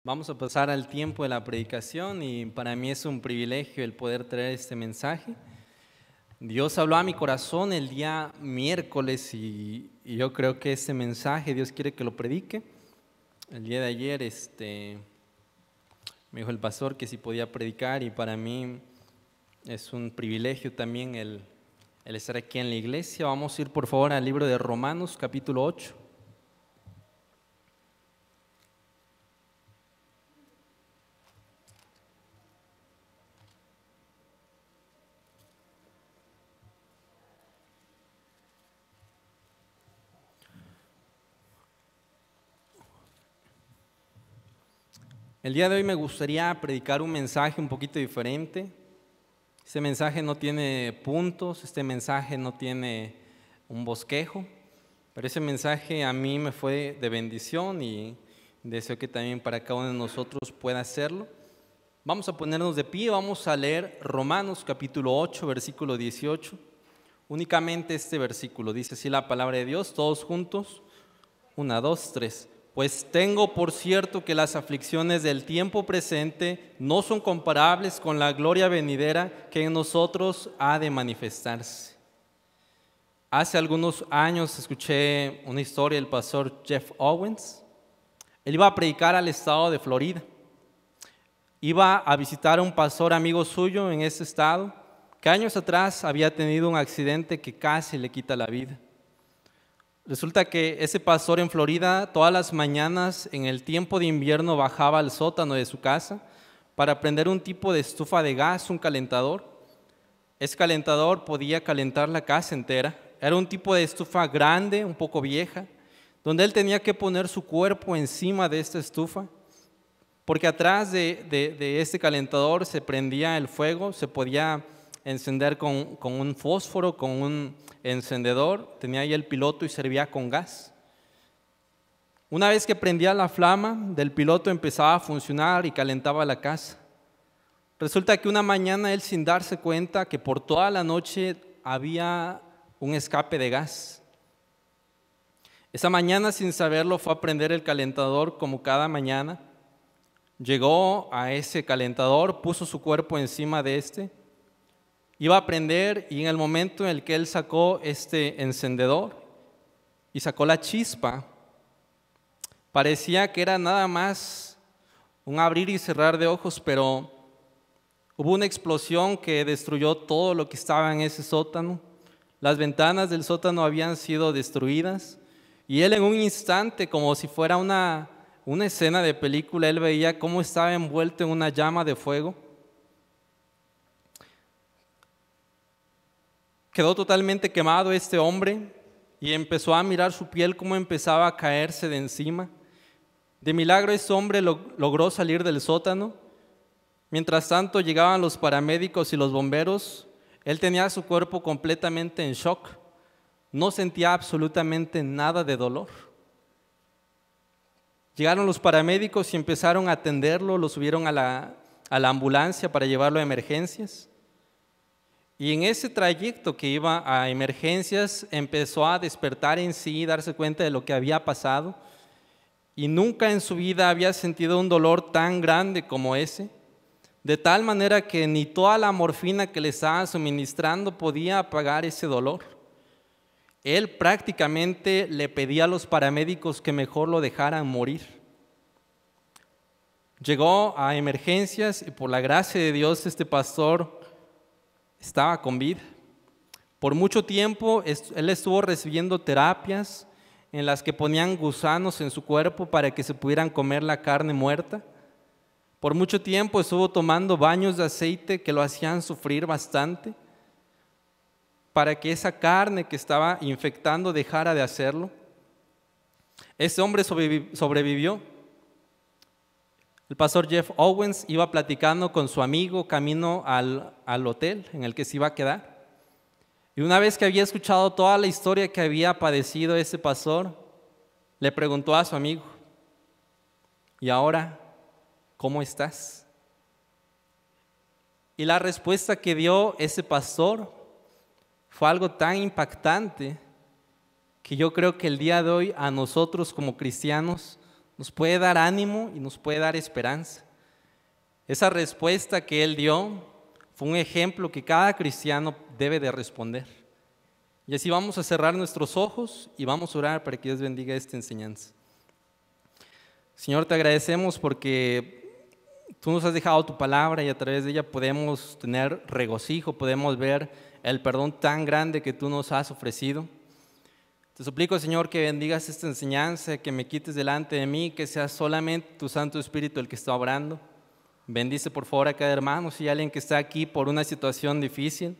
Vamos a pasar al tiempo de la predicación y para mí es un privilegio el poder traer este mensaje. Dios habló a mi corazón el día miércoles y yo creo que este mensaje Dios quiere que lo predique. El día de ayer me dijo el pastor que sí podía predicar y para mí es un privilegio también el estar aquí en la iglesia. Vamos a ir por favor al libro de Romanos capítulo 8. El día de hoy me gustaría predicar un mensaje un poquito diferente. Este mensaje no tiene puntos, este mensaje no tiene un bosquejo, pero ese mensaje a mí me fue de bendición y deseo que también para cada uno de nosotros pueda hacerlo. Vamos a ponernos de pie, vamos a leer Romanos capítulo 8, versículo 18. Únicamente este versículo, dice así la palabra de Dios, todos juntos, 1, 2, 3. Pues tengo por cierto que las aflicciones del tiempo presente no son comparables con la gloria venidera que en nosotros ha de manifestarse. Hace algunos años escuché una historia del pastor Jeff Owens. Él iba a predicar al estado de Florida. Iba a visitar a un pastor amigo suyo en ese estado que años atrás había tenido un accidente que casi le quita la vida. Resulta que ese pastor en Florida todas las mañanas en el tiempo de invierno bajaba al sótano de su casa para prender un tipo de estufa de gas, un calentador. Ese calentador podía calentar la casa entera. Era un tipo de estufa grande, un poco vieja, donde él tenía que poner su cuerpo encima de esta estufa, porque atrás de este calentador se prendía el fuego, se podía encender con un fósforo, con un encendedor, tenía ahí el piloto y servía con gas. Una vez que prendía la flama del piloto empezaba a funcionar y calentaba la casa. Resulta que una mañana él, sin darse cuenta que por toda la noche había un escape de gas. Esa mañana, sin saberlo, fue a prender el calentador como cada mañana. Llegó a ese calentador, puso su cuerpo encima de este. Iba a prender y en el momento en el que él sacó este encendedor y sacó la chispa, parecía que era nada más un abrir y cerrar de ojos, pero hubo una explosión que destruyó todo lo que estaba en ese sótano. Las ventanas del sótano habían sido destruidas y él en un instante, como si fuera una escena de película, él veía cómo estaba envuelto en una llama de fuego. Quedó totalmente quemado este hombre y empezó a mirar su piel cómo empezaba a caerse de encima. De milagro este hombre logró salir del sótano. Mientras tanto llegaban los paramédicos y los bomberos. Él tenía su cuerpo completamente en shock. No sentía absolutamente nada de dolor. Llegaron los paramédicos y empezaron a atenderlo, lo subieron a la ambulancia para llevarlo a emergencias. Y en ese trayecto que iba a emergencias empezó a despertar en sí, darse cuenta de lo que había pasado. Y nunca en su vida había sentido un dolor tan grande como ese. De tal manera que ni toda la morfina que le estaban suministrando podía apagar ese dolor. Él prácticamente le pedía a los paramédicos que mejor lo dejaran morir. Llegó a emergencias y por la gracia de Dios este pastor estaba con vida. Por mucho tiempo él estuvo recibiendo terapias en las que ponían gusanos en su cuerpo para que se pudieran comer la carne muerta. Por mucho tiempo estuvo tomando baños de aceite que lo hacían sufrir bastante para que esa carne que estaba infectando dejara de hacerlo. Ese hombre sobrevivió. El pastor Jeff Owens iba platicando con su amigo camino al hotel en el que se iba a quedar. Y una vez que había escuchado toda la historia que había padecido ese pastor, le preguntó a su amigo: ¿y ahora cómo estás? Y la respuesta que dio ese pastor fue algo tan impactante que yo creo que el día de hoy a nosotros como cristianos nos puede dar ánimo y nos puede dar esperanza. Esa respuesta que Él dio fue un ejemplo que cada cristiano debe de responder. Y así vamos a cerrar nuestros ojos y vamos a orar para que Dios bendiga esta enseñanza. Señor, te agradecemos porque tú nos has dejado tu palabra y a través de ella podemos tener regocijo, podemos ver el perdón tan grande que tú nos has ofrecido. Te suplico, Señor, que bendigas esta enseñanza, que me quites delante de mí, que sea solamente tu Santo Espíritu el que está obrando. Bendice por favor a cada hermano, si hay alguien que está aquí por una situación difícil,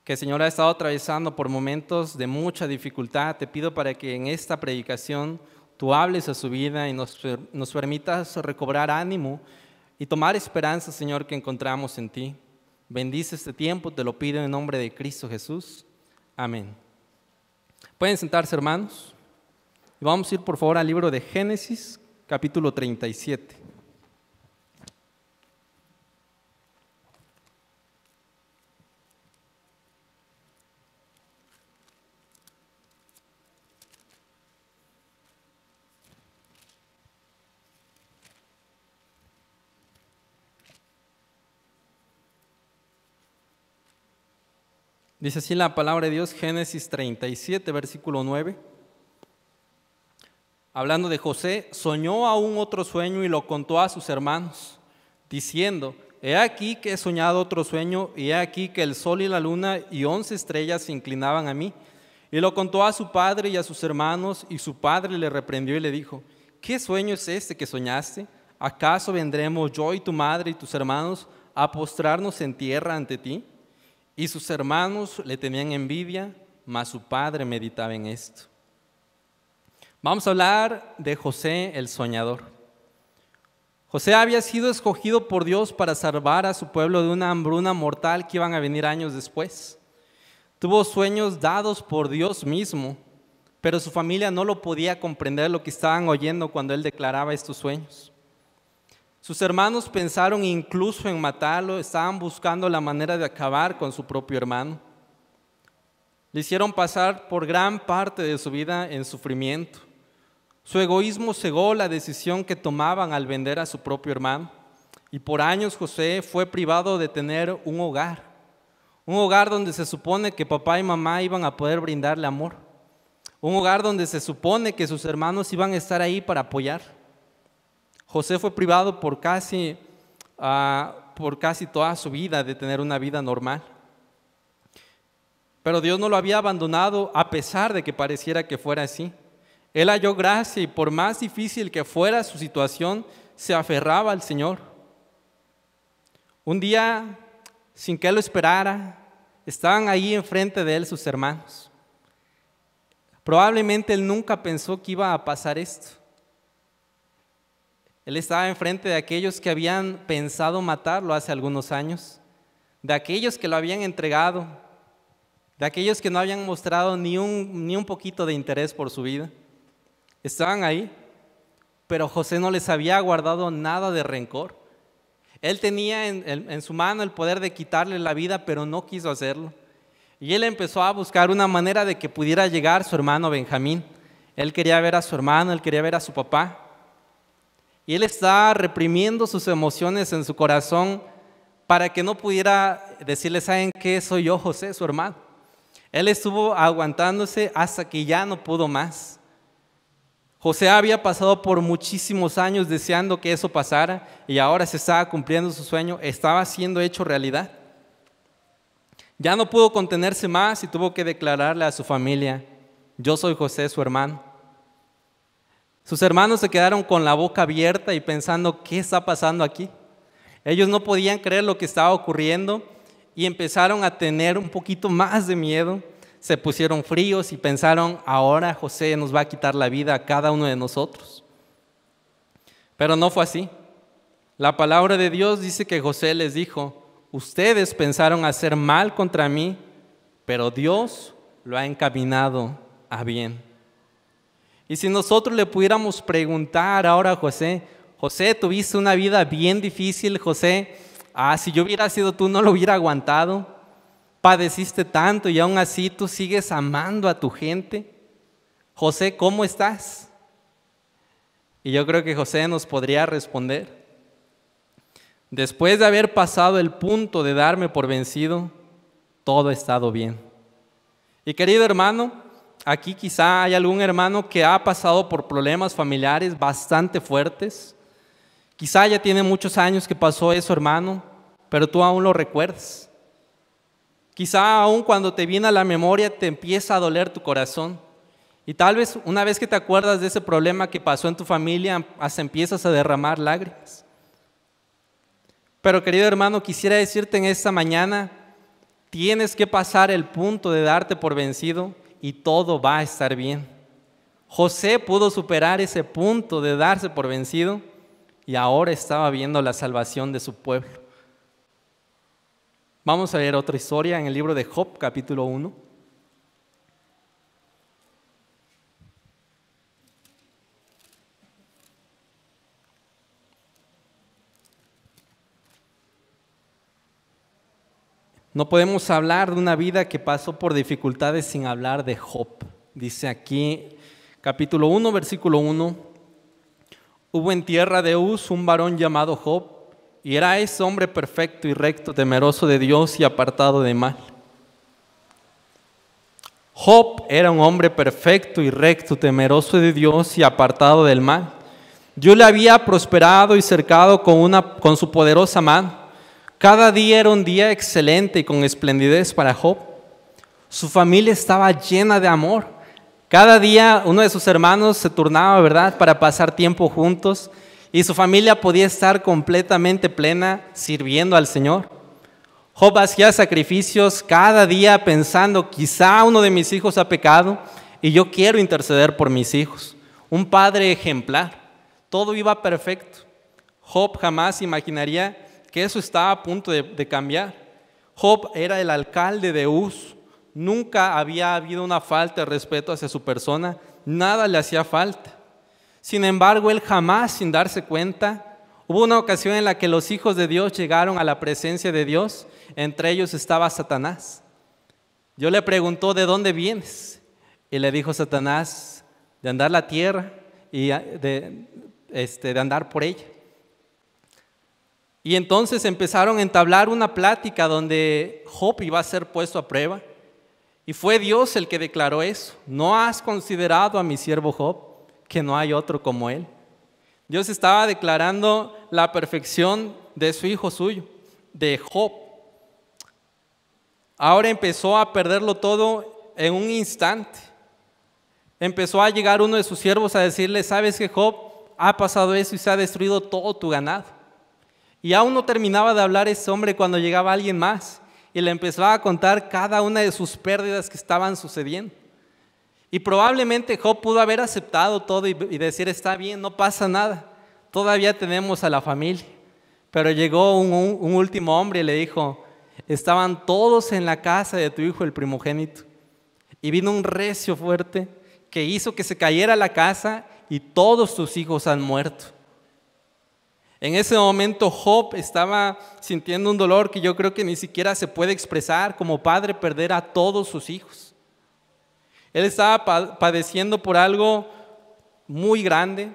que el Señor ha estado atravesando por momentos de mucha dificultad. Te pido para que en esta predicación tú hables a su vida y nos permitas recobrar ánimo y tomar esperanza, Señor, que encontramos en ti. Bendice este tiempo, te lo pido en nombre de Cristo Jesús. Amén. Pueden sentarse, hermanos. Y vamos a ir por favor al libro de Génesis, capítulo 37. Dice así la palabra de Dios, Génesis 37, versículo 9. Hablando de José, soñó aún otro sueño y lo contó a sus hermanos, diciendo: he aquí que he soñado otro sueño, y he aquí que el sol y la luna y 11 estrellas se inclinaban a mí. Y lo contó a su padre y a sus hermanos, y su padre le reprendió y le dijo: ¿qué sueño es este que soñaste? ¿Acaso vendremos yo y tu madre y tus hermanos a postrarnos en tierra ante ti? Y sus hermanos le tenían envidia, mas su padre meditaba en esto. Vamos a hablar de José el soñador. José había sido escogido por Dios para salvar a su pueblo de una hambruna mortal que iban a venir años después. Tuvo sueños dados por Dios mismo, pero su familia no lo podía comprender lo que estaban oyendo cuando él declaraba estos sueños. Sus hermanos pensaron incluso en matarlo, estaban buscando la manera de acabar con su propio hermano. Le hicieron pasar por gran parte de su vida en sufrimiento. Su egoísmo cegó la decisión que tomaban al vender a su propio hermano. Y por años José fue privado de tener un hogar donde se supone que papá y mamá iban a poder brindarle amor, un hogar donde se supone que sus hermanos iban a estar ahí para apoyar. José fue privado por casi toda su vida de tener una vida normal. Pero Dios no lo había abandonado a pesar de que pareciera que fuera así. Él halló gracia y por más difícil que fuera su situación, se aferraba al Señor. Un día, sin que él lo esperara, estaban ahí enfrente de él sus hermanos. Probablemente él nunca pensó que iba a pasar esto. Él estaba enfrente de aquellos que habían pensado matarlo hace algunos años, de aquellos que lo habían entregado, de aquellos que no habían mostrado ni un poquito de interés por su vida. Estaban ahí, pero José no les había guardado nada de rencor. Él tenía en su mano el poder de quitarle la vida, pero no quiso hacerlo. Y él empezó a buscar una manera de que pudiera llegar su hermano Benjamín. Él quería ver a su hermano, él quería ver a su papá. Y él estaba reprimiendo sus emociones en su corazón para que no pudiera decirle: ¿saben qué? Soy yo, José, su hermano. Él estuvo aguantándose hasta que ya no pudo más. José había pasado por muchísimos años deseando que eso pasara y ahora se estaba cumpliendo su sueño, estaba siendo hecho realidad. Ya no pudo contenerse más y tuvo que declararle a su familia: yo soy José, su hermano. Sus hermanos se quedaron con la boca abierta y pensando: ¿qué está pasando aquí? Ellos no podían creer lo que estaba ocurriendo y empezaron a tener un poquito más de miedo. Se pusieron fríos y pensaron: ahora José nos va a quitar la vida a cada uno de nosotros. Pero no fue así. La palabra de Dios dice que José les dijo: ustedes pensaron hacer mal contra mí, pero Dios lo ha encaminado a bien. Y si nosotros le pudiéramos preguntar ahora a José: José, tuviste una vida bien difícil, José, si yo hubiera sido tú no lo hubiera aguantado, padeciste tanto y aún así tú sigues amando a tu gente. José, ¿cómo estás? Y yo creo que José nos podría responder: después de haber pasado el punto de darme por vencido, todo ha estado bien. Y querido hermano, aquí quizá hay algún hermano que ha pasado por problemas familiares bastante fuertes. Quizá ya tiene muchos años que pasó eso, hermano, pero tú aún lo recuerdas. Quizá aún cuando te viene a la memoria te empieza a doler tu corazón. Y tal vez una vez que te acuerdas de ese problema que pasó en tu familia, hasta empiezas a derramar lágrimas. Pero querido hermano, quisiera decirte en esta mañana: tienes que pasar el punto de darte por vencido y todo va a estar bien. José pudo superar ese punto de darse por vencido y ahora estaba viendo la salvación de su pueblo. Vamos a ver otra historia en el libro de Job, capítulo 1. No podemos hablar de una vida que pasó por dificultades sin hablar de Job. Dice aquí, capítulo 1, versículo 1: hubo en tierra de Uz un varón llamado Job, y era ese hombre perfecto y recto, temeroso de Dios y apartado de mal. Job era un hombre perfecto y recto, temeroso de Dios y apartado del mal. Dios le había prosperado y cercado con su poderosa mano. Cada día era un día excelente y con esplendidez para Job. Su familia estaba llena de amor. Cada día uno de sus hermanos se turnaba, ¿verdad?, para pasar tiempo juntos, y su familia podía estar completamente plena sirviendo al Señor. Job hacía sacrificios cada día pensando: quizá uno de mis hijos ha pecado y yo quiero interceder por mis hijos. Un padre ejemplar. Todo iba perfecto. Job jamás imaginaría que eso estaba a punto de cambiar. Job era el alcalde de Uz. Nunca había habido una falta de respeto hacia su persona. Nada le hacía falta. Sin embargo, él jamás, sin darse cuenta, hubo una ocasión en la que los hijos de Dios llegaron a la presencia de Dios. Entre ellos estaba Satanás. Dios le preguntó: ¿de dónde vienes? Y le dijo Satanás: de andar la tierra y de andar por ella. Y entonces empezaron a entablar una plática donde Job iba a ser puesto a prueba. Y fue Dios el que declaró eso: ¿no has considerado a mi siervo Job, que no hay otro como él? Dios estaba declarando la perfección de su hijo suyo, de Job. Ahora empezó a perderlo todo en un instante. Empezó a llegar uno de sus siervos a decirle: ¿sabes que Job, ha pasado eso y se ha destruido todo tu ganado? Y aún no terminaba de hablar ese hombre cuando llegaba alguien más y le empezaba a contar cada una de sus pérdidas que estaban sucediendo. Y probablemente Job pudo haber aceptado todo y decir: está bien, no pasa nada, todavía tenemos a la familia. Pero llegó un último hombre y le dijo: estaban todos en la casa de tu hijo el primogénito. Y vino un recio fuerte que hizo que se cayera la casa y todos tus hijos han muerto. En ese momento Job estaba sintiendo un dolor que yo creo que ni siquiera se puede expresar. Como padre, perder a todos sus hijos. Él estaba padeciendo por algo muy grande.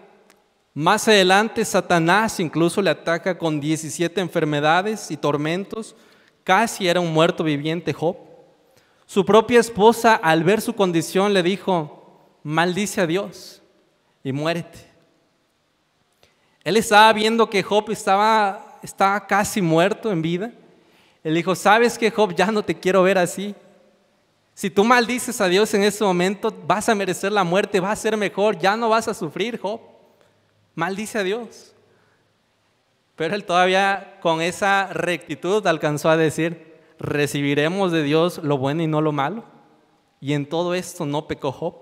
Más adelante Satanás incluso le ataca con 17 enfermedades y tormentos. Casi era un muerto viviente Job. Su propia esposa, al ver su condición, le dijo: maldice a Dios y muérete. Él estaba viendo que Job estaba casi muerto en vida. Él dijo: ¿sabes qué, Job? Ya no te quiero ver así. Si tú maldices a Dios en ese momento, vas a merecer la muerte, va a ser mejor, ya no vas a sufrir, Job. Maldice a Dios. Pero él todavía con esa rectitud alcanzó a decir: recibiremos de Dios lo bueno y no lo malo. Y en todo esto no pecó Job.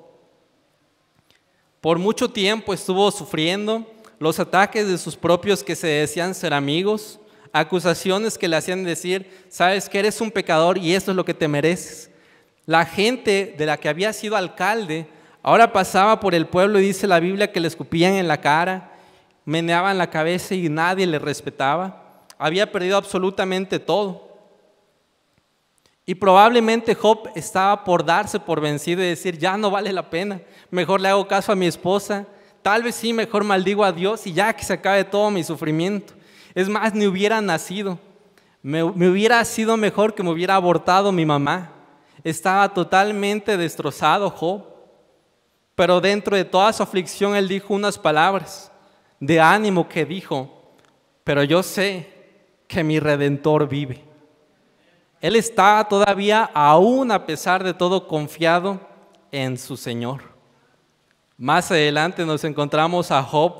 Por mucho tiempo estuvo sufriendo los ataques de sus propios que se decían ser amigos, acusaciones que le hacían decir: sabes que eres un pecador y esto es lo que te mereces. La gente de la que había sido alcalde ahora pasaba por el pueblo y dice la Biblia que le escupían en la cara, meneaban la cabeza y nadie le respetaba. Había perdido absolutamente todo. Y probablemente Job estaba por darse por vencido y decir: ya no vale la pena, mejor le hago caso a mi esposa, tal vez sí, mejor maldigo a Dios y ya que se acabe todo mi sufrimiento. Es más, ni hubiera nacido. Me hubiera sido mejor que me hubiera abortado mi mamá. Estaba totalmente destrozado Job. Pero dentro de toda su aflicción, él dijo unas palabras de ánimo que dijo: pero yo sé que mi Redentor vive. Él está todavía, aún a pesar de todo, confiado en su Señor. Más adelante nos encontramos a Job,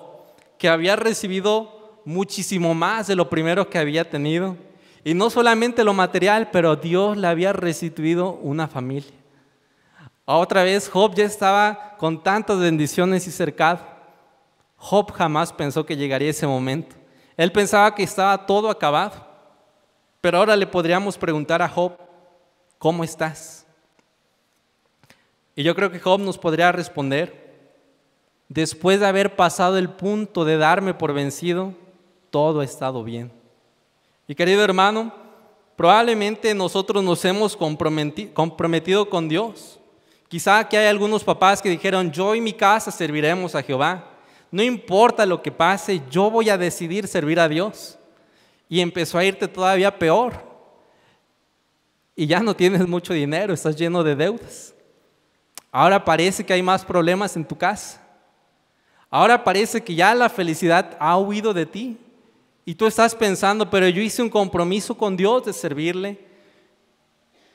que había recibido muchísimo más de lo primero que había tenido. Y no solamente lo material, pero Dios le había restituido una familia. Otra vez Job ya estaba con tantas bendiciones y cercado. Job jamás pensó que llegaría ese momento. Él pensaba que estaba todo acabado. Pero ahora le podríamos preguntar a Job: ¿cómo estás? Y yo creo que Job nos podría responder: después de haber pasado el punto de darme por vencido, todo ha estado bien. Y querido hermano, probablemente nosotros nos hemos comprometido con Dios. Quizá que hay algunos papás que dijeron: yo y mi casa serviremos a Jehová. No importa lo que pase, yo voy a decidir servir a Dios. Y empezó a irte todavía peor. Y ya no tienes mucho dinero, estás lleno de deudas. Ahora parece que hay más problemas en tu casa. Ahora parece que ya la felicidad ha huido de ti. Y tú estás pensando: pero yo hice un compromiso con Dios de servirle.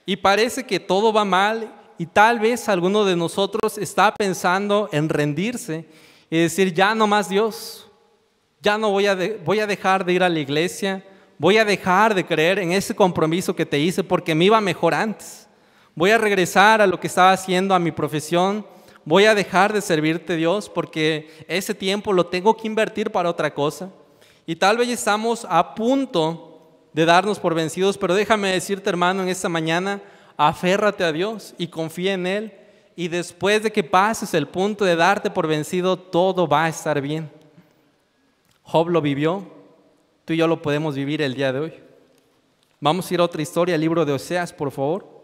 Y parece que todo va mal. Y tal vez alguno de nosotros está pensando en rendirse y decir: ya no más Dios. Ya no voy a dejar de ir a la iglesia, voy a dejar de creer en ese compromiso que te hice porque me iba mejor antes. Voy a regresar a lo que estaba haciendo, a mi profesión, voy a dejar de servirte Dios porque ese tiempo lo tengo que invertir para otra cosa. Y tal vez estamos a punto de darnos por vencidos, pero déjame decirte, hermano, en esta mañana, aférrate a Dios y confía en Él, y después de que pases el punto de darte por vencido, todo va a estar bien. Job lo vivió, tú y yo lo podemos vivir el día de hoy. Vamos a ir a otra historia, el libro de Oseas, por favor.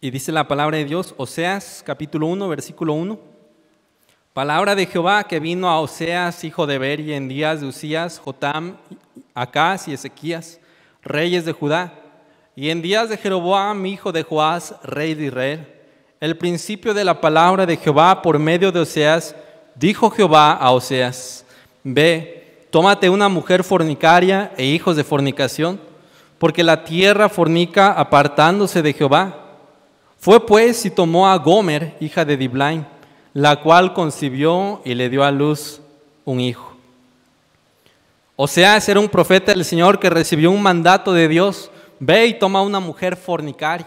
Y dice la palabra de Dios, Oseas capítulo 1, versículo 1. Palabra de Jehová que vino a Oseas, hijo de Beri, en días de Usías, Jotam, Acaz y Ezequías, reyes de Judá, y en días de Jeroboam, hijo de Joás, rey de Israel. El principio de la palabra de Jehová por medio de Oseas, dijo Jehová a Oseas: ve, tómate una mujer fornicaria e hijos de fornicación, porque la tierra fornica apartándose de Jehová. Fue pues y tomó a Gomer, hija de Diblaim, la cual concibió y le dio a luz un hijo. Oseas era un profeta del Señor que recibió un mandato de Dios: ve y toma una mujer fornicaria.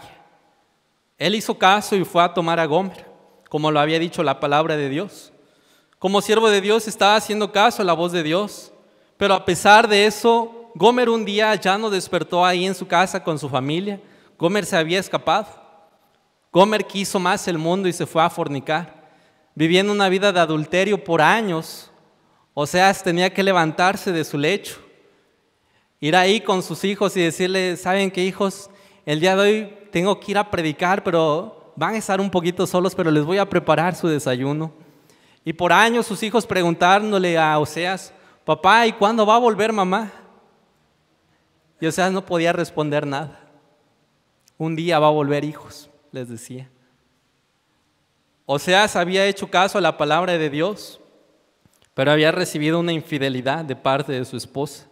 Él hizo caso y fue a tomar a Gomer, como lo había dicho la palabra de Dios. Como siervo de Dios estaba haciendo caso a la voz de Dios, pero a pesar de eso, Gomer un día ya no despertó ahí en su casa con su familia. Gomer se había escapado. Gomer quiso más el mundo y se fue a fornicar, viviendo una vida de adulterio por años. Oseas tenía que levantarse de su lecho, ir ahí con sus hijos y decirle: ¿saben qué, hijos? El día de hoy tengo que ir a predicar, pero van a estar un poquito solos, pero les voy a preparar su desayuno. Y por años sus hijos preguntándole a Oseas: papá, ¿y cuándo va a volver mamá? Y Oseas no podía responder nada. Un día va a volver, hijos, les decía. Oseas había hecho caso a la palabra de Dios, pero había recibido una infidelidad de parte de su esposa.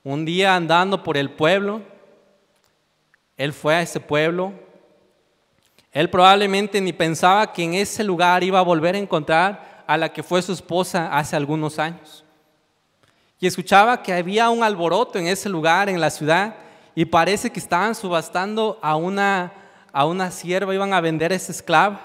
Un día andando por el pueblo, él fue a ese pueblo. Él probablemente ni pensaba que en ese lugar iba a volver a encontrar a la que fue su esposa hace algunos años. Y escuchaba que había un alboroto en ese lugar, en la ciudad, y parece que estaban subastando a una sierva, iban a vender a esa esclava.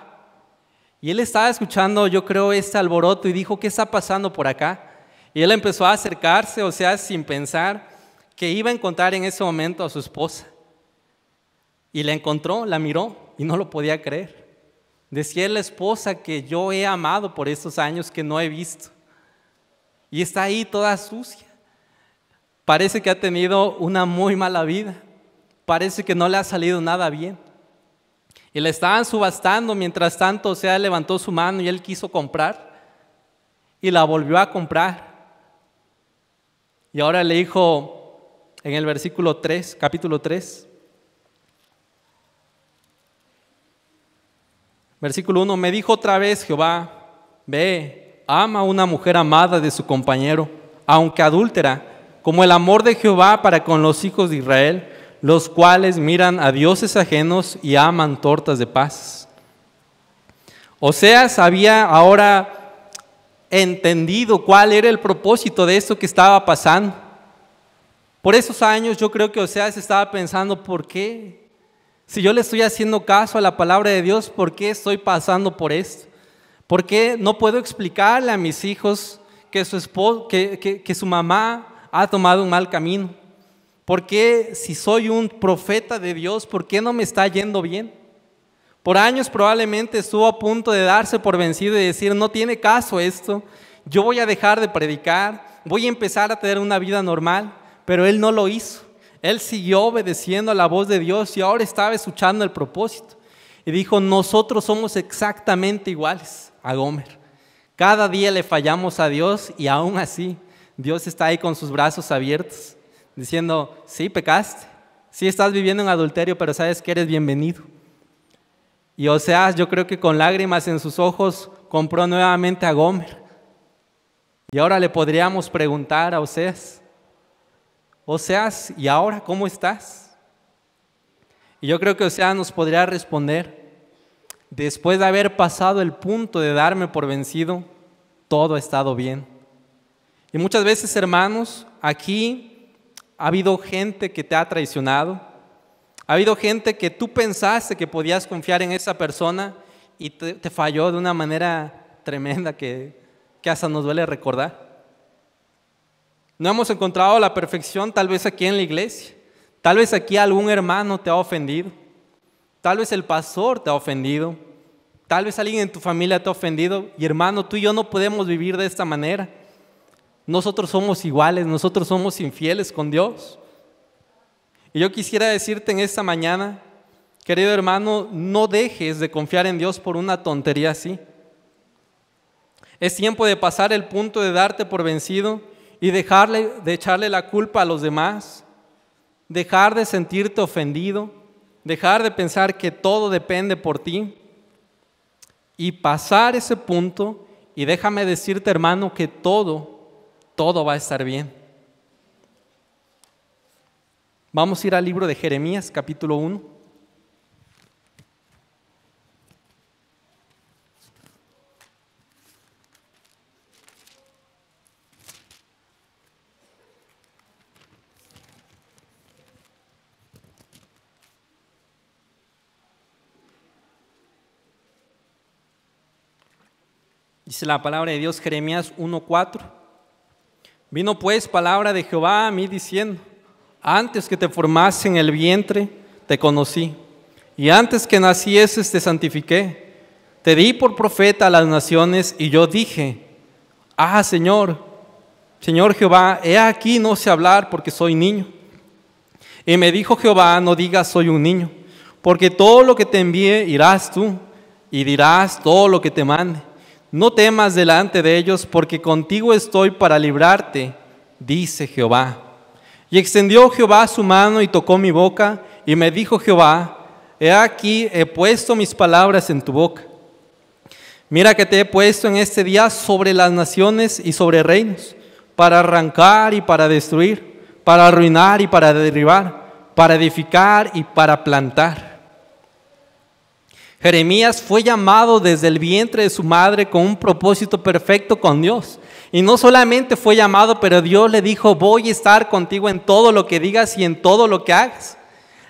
Y él estaba escuchando, yo creo, este alboroto y dijo: ¿qué está pasando por acá? Y él empezó a acercarse, o sea, sin pensar, que iba a encontrar en ese momento a su esposa. Y la encontró, la miró y no lo podía creer. Decía: es la esposa que yo he amado por estos años que no he visto. Y está ahí toda sucia. Parece que ha tenido una muy mala vida. Parece que no le ha salido nada bien. Y la estaban subastando. Mientras tanto, o sea, levantó su mano y él quiso comprar. Y la volvió a comprar. Y ahora le dijo en el versículo 3, capítulo 3. Versículo 1, me dijo otra vez Jehová: ve, ama a una mujer amada de su compañero, aunque adúltera, como el amor de Jehová para con los hijos de Israel, los cuales miran a dioses ajenos y aman tortas de paz. Oseas había ahora entendido cuál era el propósito de esto que estaba pasando. Por esos años yo creo que Oseas estaba pensando: ¿por qué? Si yo le estoy haciendo caso a la palabra de Dios, ¿por qué estoy pasando por esto? ¿Por qué no puedo explicarle a mis hijos que su mamá ha tomado un mal camino? ¿Por qué, si soy un profeta de Dios, por qué no me está yendo bien? Por años probablemente estuvo a punto de darse por vencido y decir: no tiene caso esto, yo voy a dejar de predicar, voy a empezar a tener una vida normal. Pero él no lo hizo. Él siguió obedeciendo a la voz de Dios y ahora estaba escuchando el propósito. Y dijo: nosotros somos exactamente iguales a Gomer. Cada día le fallamos a Dios y aún así Dios está ahí con sus brazos abiertos, diciendo: sí, pecaste, sí estás viviendo en adulterio, pero sabes que eres bienvenido. Y Oseas, yo creo que con lágrimas en sus ojos, compró nuevamente a Gomer. Y ahora le podríamos preguntar a Oseas: Oseas, ¿y ahora cómo estás? Y yo creo que Oseas nos podría responder: después de haber pasado el punto de darme por vencido, todo ha estado bien. Y muchas veces, hermanos, aquí ha habido gente que te ha traicionado. Ha habido gente que tú pensaste que podías confiar en esa persona y te falló de una manera tremenda que hasta nos duele recordar. No hemos encontrado la perfección tal vez aquí en la iglesia. Tal vez aquí algún hermano te ha ofendido. Tal vez el pastor te ha ofendido. Tal vez alguien en tu familia te ha ofendido. Y hermano, tú y yo no podemos vivir de esta manera. Nosotros somos iguales, nosotros somos infieles con Dios. Y yo quisiera decirte en esta mañana, querido hermano, no dejes de confiar en Dios por una tontería así. Es tiempo de pasar el punto de darte por vencido y de echarle la culpa a los demás, dejar de sentirte ofendido, dejar de pensar que todo depende por ti y pasar ese punto. Y déjame decirte, hermano, que todo va a estar bien. Vamos a ir al libro de Jeremías, capítulo 1. Dice la palabra de Dios, Jeremías 1:4. Vino pues palabra de Jehová a mí diciendo: antes que te formase en el vientre, te conocí, y antes que nacieses te santifiqué. Te di por profeta a las naciones, y yo dije: Señor Jehová, he aquí no sé hablar porque soy niño. Y me dijo Jehová: no digas soy un niño, porque todo lo que te envíe irás tú, y dirás todo lo que te mande. No temas delante de ellos, porque contigo estoy para librarte, dice Jehová. Y extendió Jehová su mano y tocó mi boca, y me dijo Jehová: he aquí, he puesto mis palabras en tu boca. Mira que te he puesto en este día sobre las naciones y sobre reinos, para arrancar y para destruir, para arruinar y para derribar, para edificar y para plantar. Jeremías fue llamado desde el vientre de su madre con un propósito perfecto con Dios. Y no solamente fue llamado, pero Dios le dijo: voy a estar contigo en todo lo que digas y en todo lo que hagas.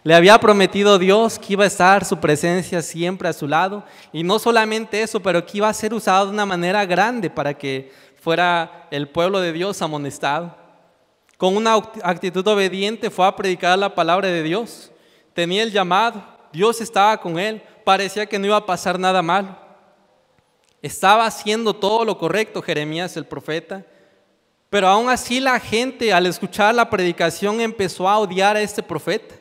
Le había prometido Dios que iba a estar su presencia siempre a su lado. Y no solamente eso, pero que iba a ser usado de una manera grande para que fuera el pueblo de Dios amonestado. con una actitud obediente fue a predicar la palabra de Dios. Tenía el llamado, Dios estaba con él, parecía que no iba a pasar nada malo. Estaba haciendo todo lo correcto Jeremías el profeta, pero aún así la gente al escuchar la predicación empezó a odiar a este profeta.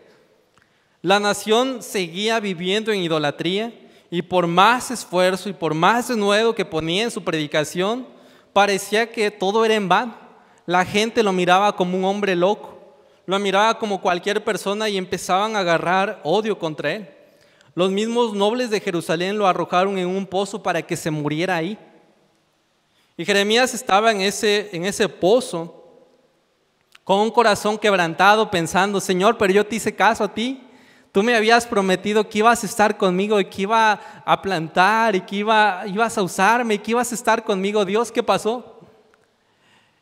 La nación seguía viviendo en idolatría y por más esfuerzo y por más denuedo que ponía en su predicación, parecía que todo era en vano. La gente lo miraba como un hombre loco, lo miraba como cualquier persona y empezaban a agarrar odio contra él. Los mismos nobles de Jerusalén lo arrojaron en un pozo para que se muriera ahí. Y Jeremías estaba en ese pozo con un corazón quebrantado pensando, Señor, pero yo te hice caso a ti. Tú me habías prometido que ibas a estar conmigo y que iba a plantar y que ibas a usarme y que ibas a estar conmigo. Dios, ¿qué pasó?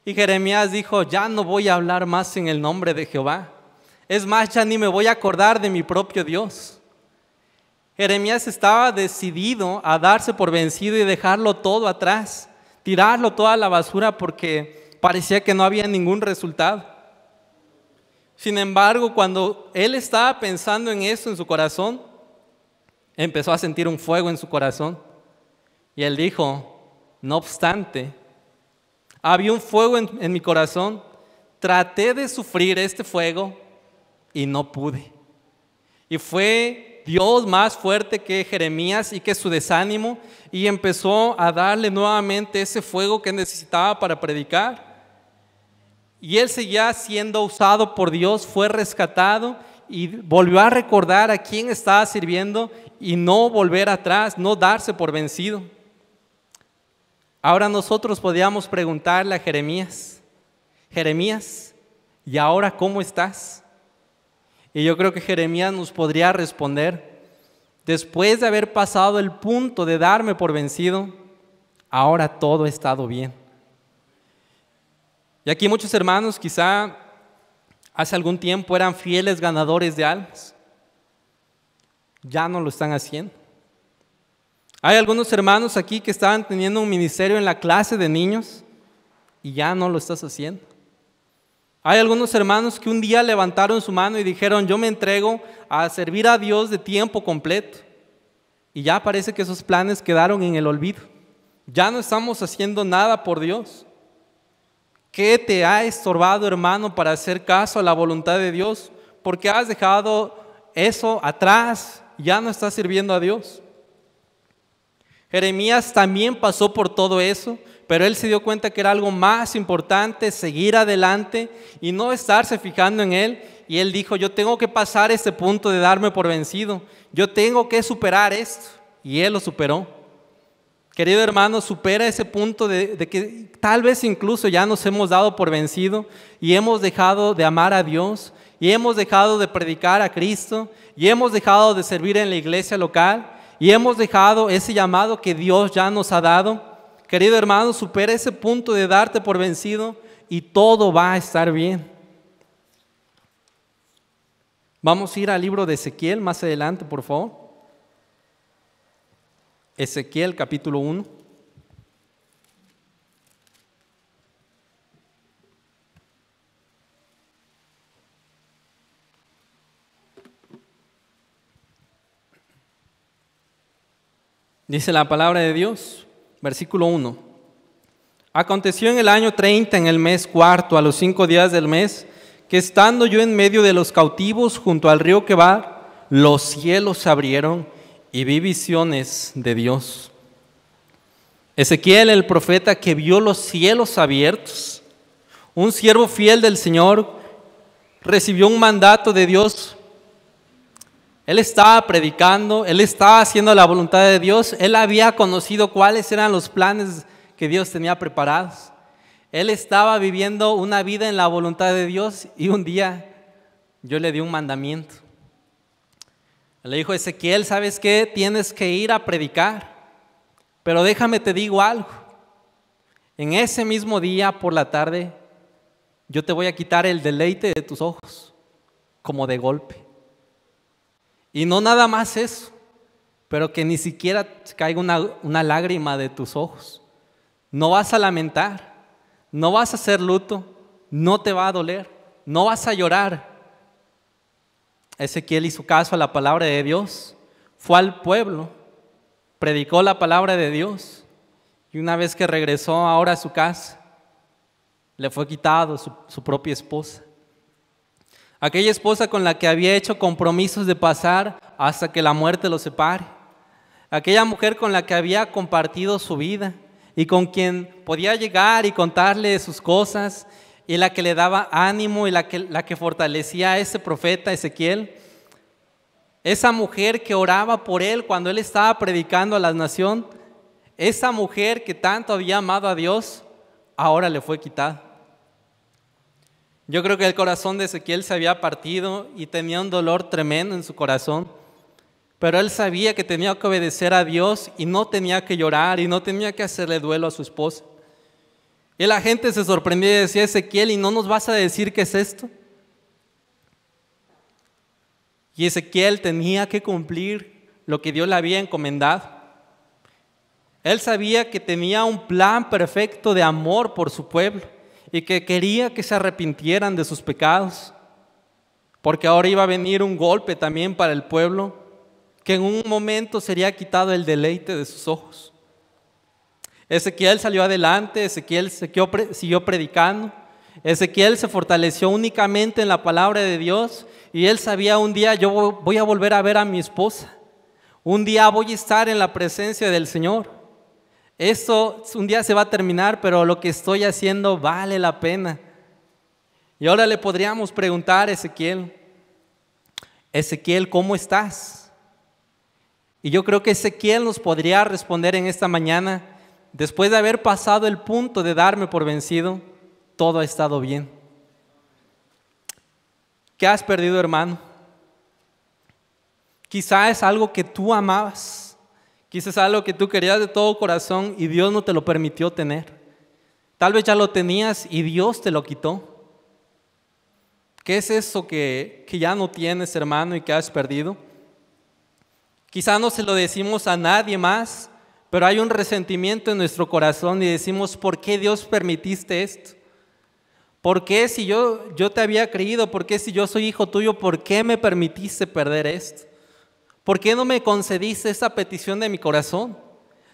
Y Jeremías dijo, ya no voy a hablar más en el nombre de Jehová. Es más, ya ni me voy a acordar de mi propio Dios. Jeremías estaba decidido a darse por vencido y dejarlo todo atrás, tirarlo todo a la basura porque parecía que no había ningún resultado. Sin embargo, cuando él estaba pensando en eso en su corazón, empezó a sentir un fuego en su corazón. Y él dijo, no obstante, había un fuego en mi corazón, traté de sufrir este fuego y no pude. Y fue Dios más fuerte que Jeremías y que su desánimo y empezó a darle nuevamente ese fuego que necesitaba para predicar. Y él seguía siendo usado por Dios, fue rescatado y volvió a recordar a quién estaba sirviendo y no volver atrás, no darse por vencido. Ahora nosotros podíamos preguntarle a Jeremías, Jeremías, ¿y ahora cómo estás? Y yo creo que Jeremías nos podría responder, después de haber pasado el punto de darme por vencido, ahora todo ha estado bien. Y aquí muchos hermanos quizá hace algún tiempo eran fieles ganadores de almas. Ya no lo están haciendo. Hay algunos hermanos aquí que estaban teniendo un ministerio en la clase de niños y ya no lo estás haciendo. Hay algunos hermanos que un día levantaron su mano y dijeron, yo me entrego a servir a Dios de tiempo completo. Y ya parece que esos planes quedaron en el olvido. Ya no estamos haciendo nada por Dios. ¿Qué te ha estorbado, hermano, para hacer caso a la voluntad de Dios? Porque has dejado eso atrás, ya no estás sirviendo a Dios. Jeremías también pasó por todo eso, pero él se dio cuenta que era algo más importante, seguir adelante y no estarse fijando en él. Y él dijo, yo tengo que pasar este punto de darme por vencido, yo tengo que superar esto. Y él lo superó. Querido hermano, supera ese punto de que tal vez incluso ya nos hemos dado por vencido y hemos dejado de amar a Dios y hemos dejado de predicar a Cristo y hemos dejado de servir en la iglesia local y hemos dejado ese llamado que Dios ya nos ha dado. Querido hermano, supera ese punto de darte por vencido y todo va a estar bien. Vamos a ir al libro de Ezequiel más adelante, por favor. Ezequiel capítulo 1. Dice la palabra de Dios, versículo 1. Aconteció en el año 30, en el mes cuarto, a los 5 días del mes, que estando yo en medio de los cautivos junto al río Quebar, los cielos se abrieron y vi visiones de Dios. Ezequiel, el profeta que vio los cielos abiertos, un siervo fiel del Señor, recibió un mandato de Dios. Él estaba predicando, él estaba haciendo la voluntad de Dios, él había conocido cuáles eran los planes que Dios tenía preparados. Él estaba viviendo una vida en la voluntad de Dios y un día yo le di un mandamiento. Le dijo, Ezequiel, ¿sabes qué? Tienes que ir a predicar, pero déjame te digo algo. En ese mismo día por la tarde, yo te voy a quitar el deleite de tus ojos, como de golpe. Y no nada más eso, pero que ni siquiera caiga una lágrima de tus ojos. No vas a lamentar, no vas a hacer luto, no te va a doler, no vas a llorar. Ezequiel hizo caso a la palabra de Dios, fue al pueblo, predicó la palabra de Dios y una vez que regresó ahora a su casa, le fue quitado su propia esposa. Aquella esposa con la que había hecho compromisos de pasar hasta que la muerte los separe. Aquella mujer con la que había compartido su vida y con quien podía llegar y contarle sus cosas y la que le daba ánimo y la que fortalecía a ese profeta Ezequiel. Esa mujer que oraba por él cuando él estaba predicando a la nación, esa mujer que tanto había amado a Dios, ahora le fue quitada. Yo creo que el corazón de Ezequiel se había partido y tenía un dolor tremendo en su corazón, pero él sabía que tenía que obedecer a Dios y no tenía que llorar y no tenía que hacerle duelo a su esposa. Y la gente se sorprendía y decía: Ezequiel, ¿y no nos vas a decir qué es esto? Y Ezequiel tenía que cumplir lo que Dios le había encomendado. Él sabía que tenía un plan perfecto de amor por su pueblo y que quería que se arrepintieran de sus pecados, porque ahora iba a venir un golpe también para el pueblo, que en un momento sería quitado el deleite de sus ojos. Ezequiel salió adelante, Ezequiel siguió predicando, Ezequiel se fortaleció únicamente en la palabra de Dios y él sabía: un día yo voy a volver a ver a mi esposa, un día voy a estar en la presencia del Señor. Esto un día se va a terminar, pero lo que estoy haciendo vale la pena. Y ahora le podríamos preguntar a Ezequiel: Ezequiel, ¿cómo estás? Y yo creo que Ezequiel nos podría responder en esta mañana: después de haber pasado el punto de darme por vencido, todo ha estado bien. ¿Qué has perdido, hermano? Quizá es algo que tú amabas, quizás es algo que tú querías de todo corazón y Dios no te lo permitió tener. Tal vez ya lo tenías y Dios te lo quitó. ¿Qué es eso que ya no tienes, hermano, y que has perdido? Quizá no se lo decimos a nadie más, pero hay un resentimiento en nuestro corazón y decimos: ¿por qué Dios permitiste esto? ¿Por qué si yo te había creído? ¿Por qué si yo soy hijo tuyo? ¿Por qué me permitiste perder esto? ¿Por qué no me concediste esta petición de mi corazón?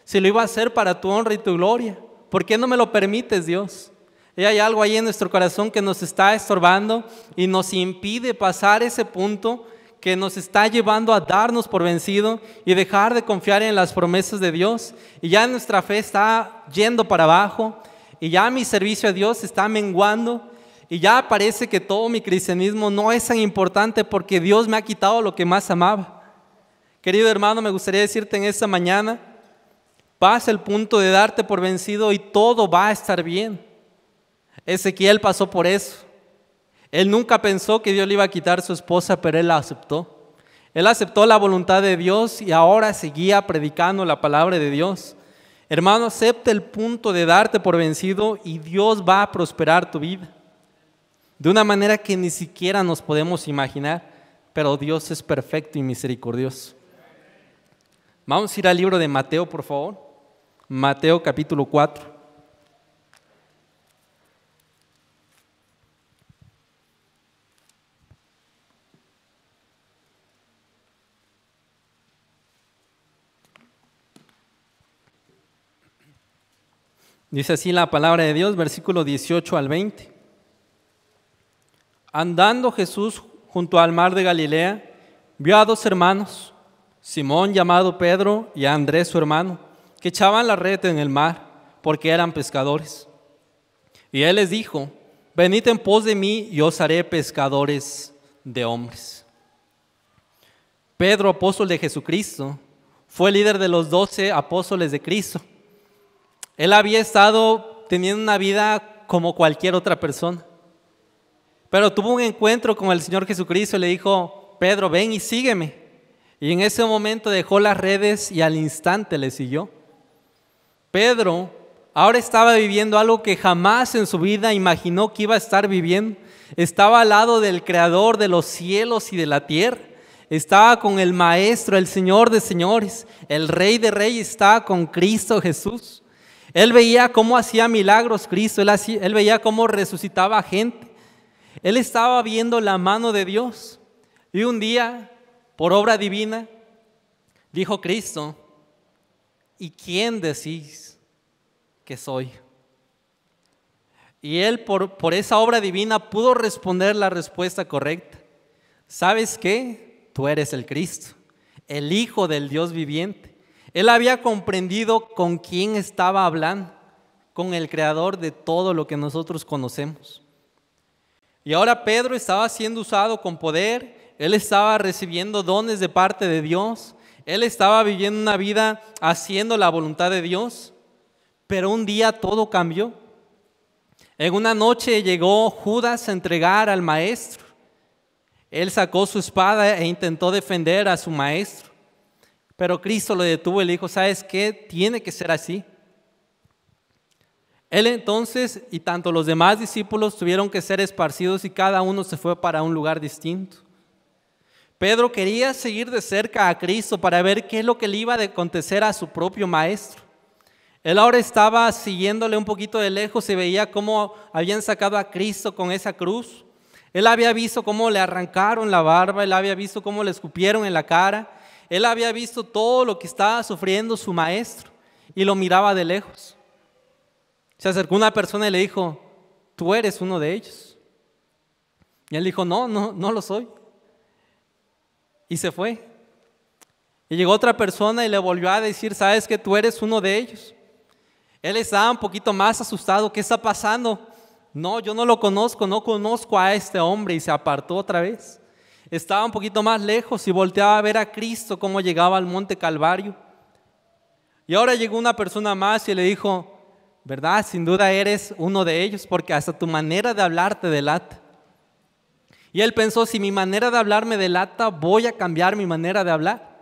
Si lo iba a hacer para tu honra y tu gloria, ¿por qué no me lo permites, Dios? Y hay algo ahí en nuestro corazón que nos está estorbando y nos impide pasar ese punto, que nos está llevando a darnos por vencido y dejar de confiar en las promesas de Dios. Y ya nuestra fe está yendo para abajo y ya mi servicio a Dios está menguando y ya parece que todo mi cristianismo no es tan importante porque Dios me ha quitado lo que más amaba. Querido hermano, me gustaría decirte en esta mañana: pasa el punto de darte por vencido y todo va a estar bien. Ezequiel pasó por eso. Él nunca pensó que Dios le iba a quitar su esposa, pero él la aceptó. Él aceptó la voluntad de Dios y ahora seguía predicando la palabra de Dios. Hermano, acepta el punto de darte por vencido y Dios va a prosperar tu vida de una manera que ni siquiera nos podemos imaginar, pero Dios es perfecto y misericordioso. Vamos a ir al libro de Mateo, por favor. Mateo capítulo 4. Dice así la palabra de Dios, versículo 18 al 20. Andando Jesús junto al mar de Galilea, vio a dos hermanos, Simón llamado Pedro y a Andrés su hermano, que echaban la red en el mar, porque eran pescadores. Y él les dijo: venid en pos de mí y os haré pescadores de hombres. Pedro, apóstol de Jesucristo, fue líder de los 12 apóstoles de Cristo. Él había estado teniendo una vida como cualquier otra persona, pero tuvo un encuentro con el Señor Jesucristo y le dijo: Pedro, ven y sígueme. Y en ese momento dejó las redes y al instante le siguió. Pedro ahora estaba viviendo algo que jamás en su vida imaginó que iba a estar viviendo. Estaba al lado del Creador de los cielos y de la tierra. Estaba con el Maestro, el Señor de señores, el Rey de reyes. Estaba con Cristo Jesús. Él veía cómo hacía milagros Cristo, él veía cómo resucitaba a gente. Él estaba viendo la mano de Dios. Y un día, por obra divina, dijo Cristo: ¿y quién decís que soy? Y él por esa obra divina pudo responder la respuesta correcta. ¿Sabes qué? Tú eres el Cristo, el Hijo del Dios viviente. Él había comprendido con quién estaba hablando, con el Creador de todo lo que nosotros conocemos. Y ahora Pedro estaba siendo usado con poder, él estaba recibiendo dones de parte de Dios, él estaba viviendo una vida haciendo la voluntad de Dios, pero un día todo cambió. En una noche llegó Judas a entregar al maestro. Él sacó su espada e intentó defender a su maestro, pero Cristo lo detuvo y le dijo: ¿sabes qué? Tiene que ser así. Él entonces y tanto los demás discípulos tuvieron que ser esparcidos y cada uno se fue para un lugar distinto. Pedro quería seguir de cerca a Cristo para ver qué es lo que le iba a acontecer a su propio maestro. Él ahora estaba siguiéndole un poquito de lejos y veía cómo habían sacado a Cristo con esa cruz. Él había visto cómo le arrancaron la barba, él había visto cómo le escupieron en la cara, él había visto todo lo que estaba sufriendo su maestro y lo miraba de lejos. Se acercó una persona y le dijo: tú eres uno de ellos. Y él dijo: no lo soy. Y se fue. Y llegó otra persona y le volvió a decir: ¿sabes que tú eres uno de ellos? Él estaba un poquito más asustado. ¿Qué está pasando? No, yo no lo conozco, no conozco a este hombre. Y se apartó otra vez. Estaba un poquito más lejos y volteaba a ver a Cristo cómo llegaba al monte Calvario. Y ahora llegó una persona más y le dijo: ¿verdad? Sin duda eres uno de ellos, porque hasta tu manera de hablar te delata. Y él pensó: si mi manera de hablar me delata, voy a cambiar mi manera de hablar.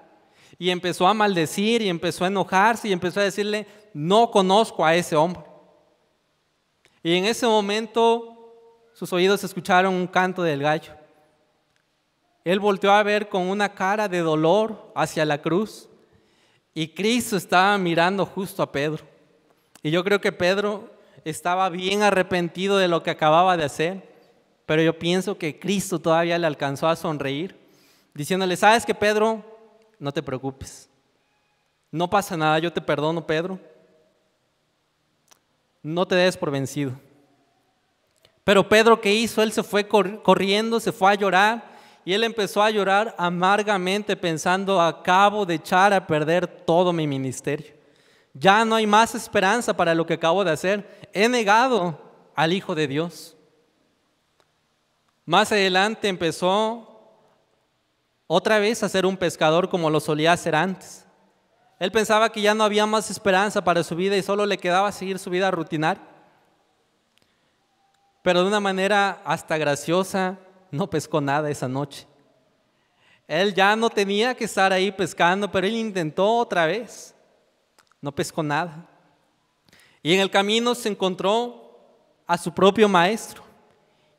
Y empezó a maldecir y empezó a enojarse y empezó a decirle: no conozco a ese hombre. Y en ese momento sus oídos escucharon un canto del gallo. Él volteó a ver con una cara de dolor hacia la cruz y Cristo estaba mirando justo a Pedro. Y yo creo que Pedro estaba bien arrepentido de lo que acababa de hacer, pero yo pienso que Cristo todavía le alcanzó a sonreír, diciéndole: ¿sabes qué, Pedro? No te preocupes, no pasa nada, yo te perdono, Pedro. No te des por vencido. Pero Pedro, ¿qué hizo? Él se fue corriendo, se fue a llorar y él empezó a llorar amargamente pensando: acabo de echar a perder todo mi ministerio. Ya no hay más esperanza para lo que acabo de hacer. He negado al Hijo de Dios. Más adelante empezó otra vez a ser un pescador como lo solía hacer antes. Él pensaba que ya no había más esperanza para su vida y solo le quedaba seguir su vida rutinaria. Pero de una manera hasta graciosa, no pescó nada esa noche. Él ya no tenía que estar ahí pescando, pero él intentó otra vez. No pescó nada. Y en el camino se encontró a su propio maestro.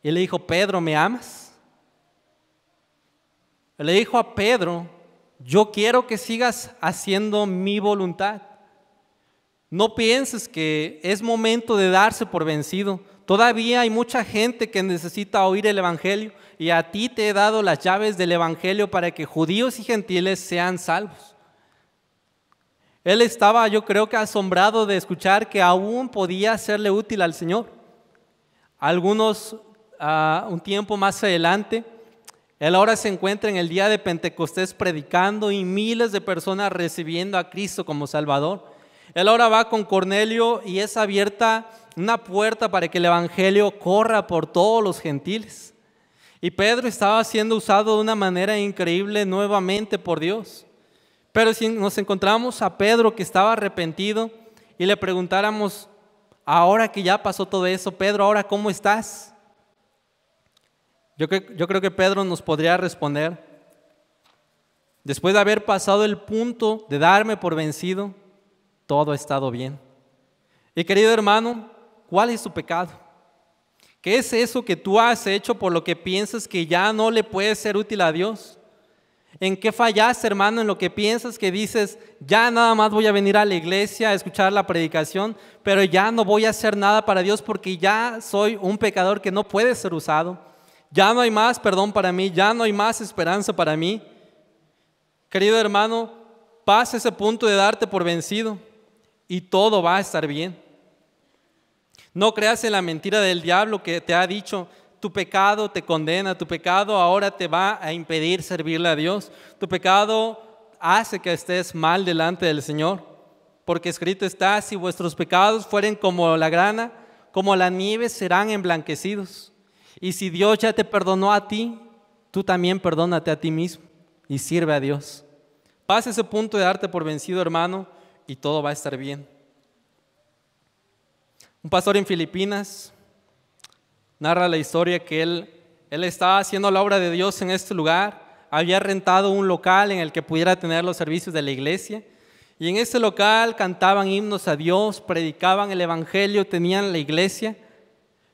Y le dijo: Pedro, ¿me amas? Le dijo a Pedro: yo quiero que sigas haciendo mi voluntad. No pienses que es momento de darse por vencido. Todavía hay mucha gente que necesita oír el Evangelio y a ti te he dado las llaves del Evangelio para que judíos y gentiles sean salvos. Él estaba, yo creo que asombrado de escuchar que aún podía serle útil al Señor. Algunos, un tiempo más adelante, él ahora se encuentra en el día de Pentecostés predicando y miles de personas recibiendo a Cristo como Salvador. Él ahora va con Cornelio y es abierta una puerta para que el Evangelio corra por todos los gentiles. Y Pedro estaba siendo usado de una manera increíble nuevamente por Dios. Pero si nos encontramos a Pedro que estaba arrepentido y le preguntáramos: ahora que ya pasó todo eso, Pedro, ¿ahora cómo estás? Yo creo que Pedro nos podría responder: después de haber pasado el punto de darme por vencido, todo ha estado bien. Y querido hermano, ¿cuál es tu pecado? ¿Qué es eso que tú has hecho por lo que piensas que ya no le puedes ser útil a Dios? ¿En qué fallaste, hermano? En lo que piensas que dices, ya nada más voy a venir a la iglesia a escuchar la predicación, pero ya no voy a hacer nada para Dios porque ya soy un pecador que no puede ser usado. Ya no hay más perdón para mí, ya no hay más esperanza para mí. Querido hermano, pasa ese punto de darte por vencido y todo va a estar bien. No creas en la mentira del diablo que te ha dicho, tu pecado te condena, tu pecado ahora te va a impedir servirle a Dios. Tu pecado hace que estés mal delante del Señor, porque escrito está, si vuestros pecados fueren como la grana, como la nieve serán emblanquecidos. Y si Dios ya te perdonó a ti, tú también perdónate a ti mismo y sirve a Dios. Pasa ese punto de darte por vencido, hermano, y todo va a estar bien. Un pastor en Filipinas narra la historia que él estaba haciendo la obra de Dios en este lugar. Había rentado un local en el que pudiera tener los servicios de la iglesia. Y en ese local cantaban himnos a Dios, predicaban el evangelio, tenían la iglesia.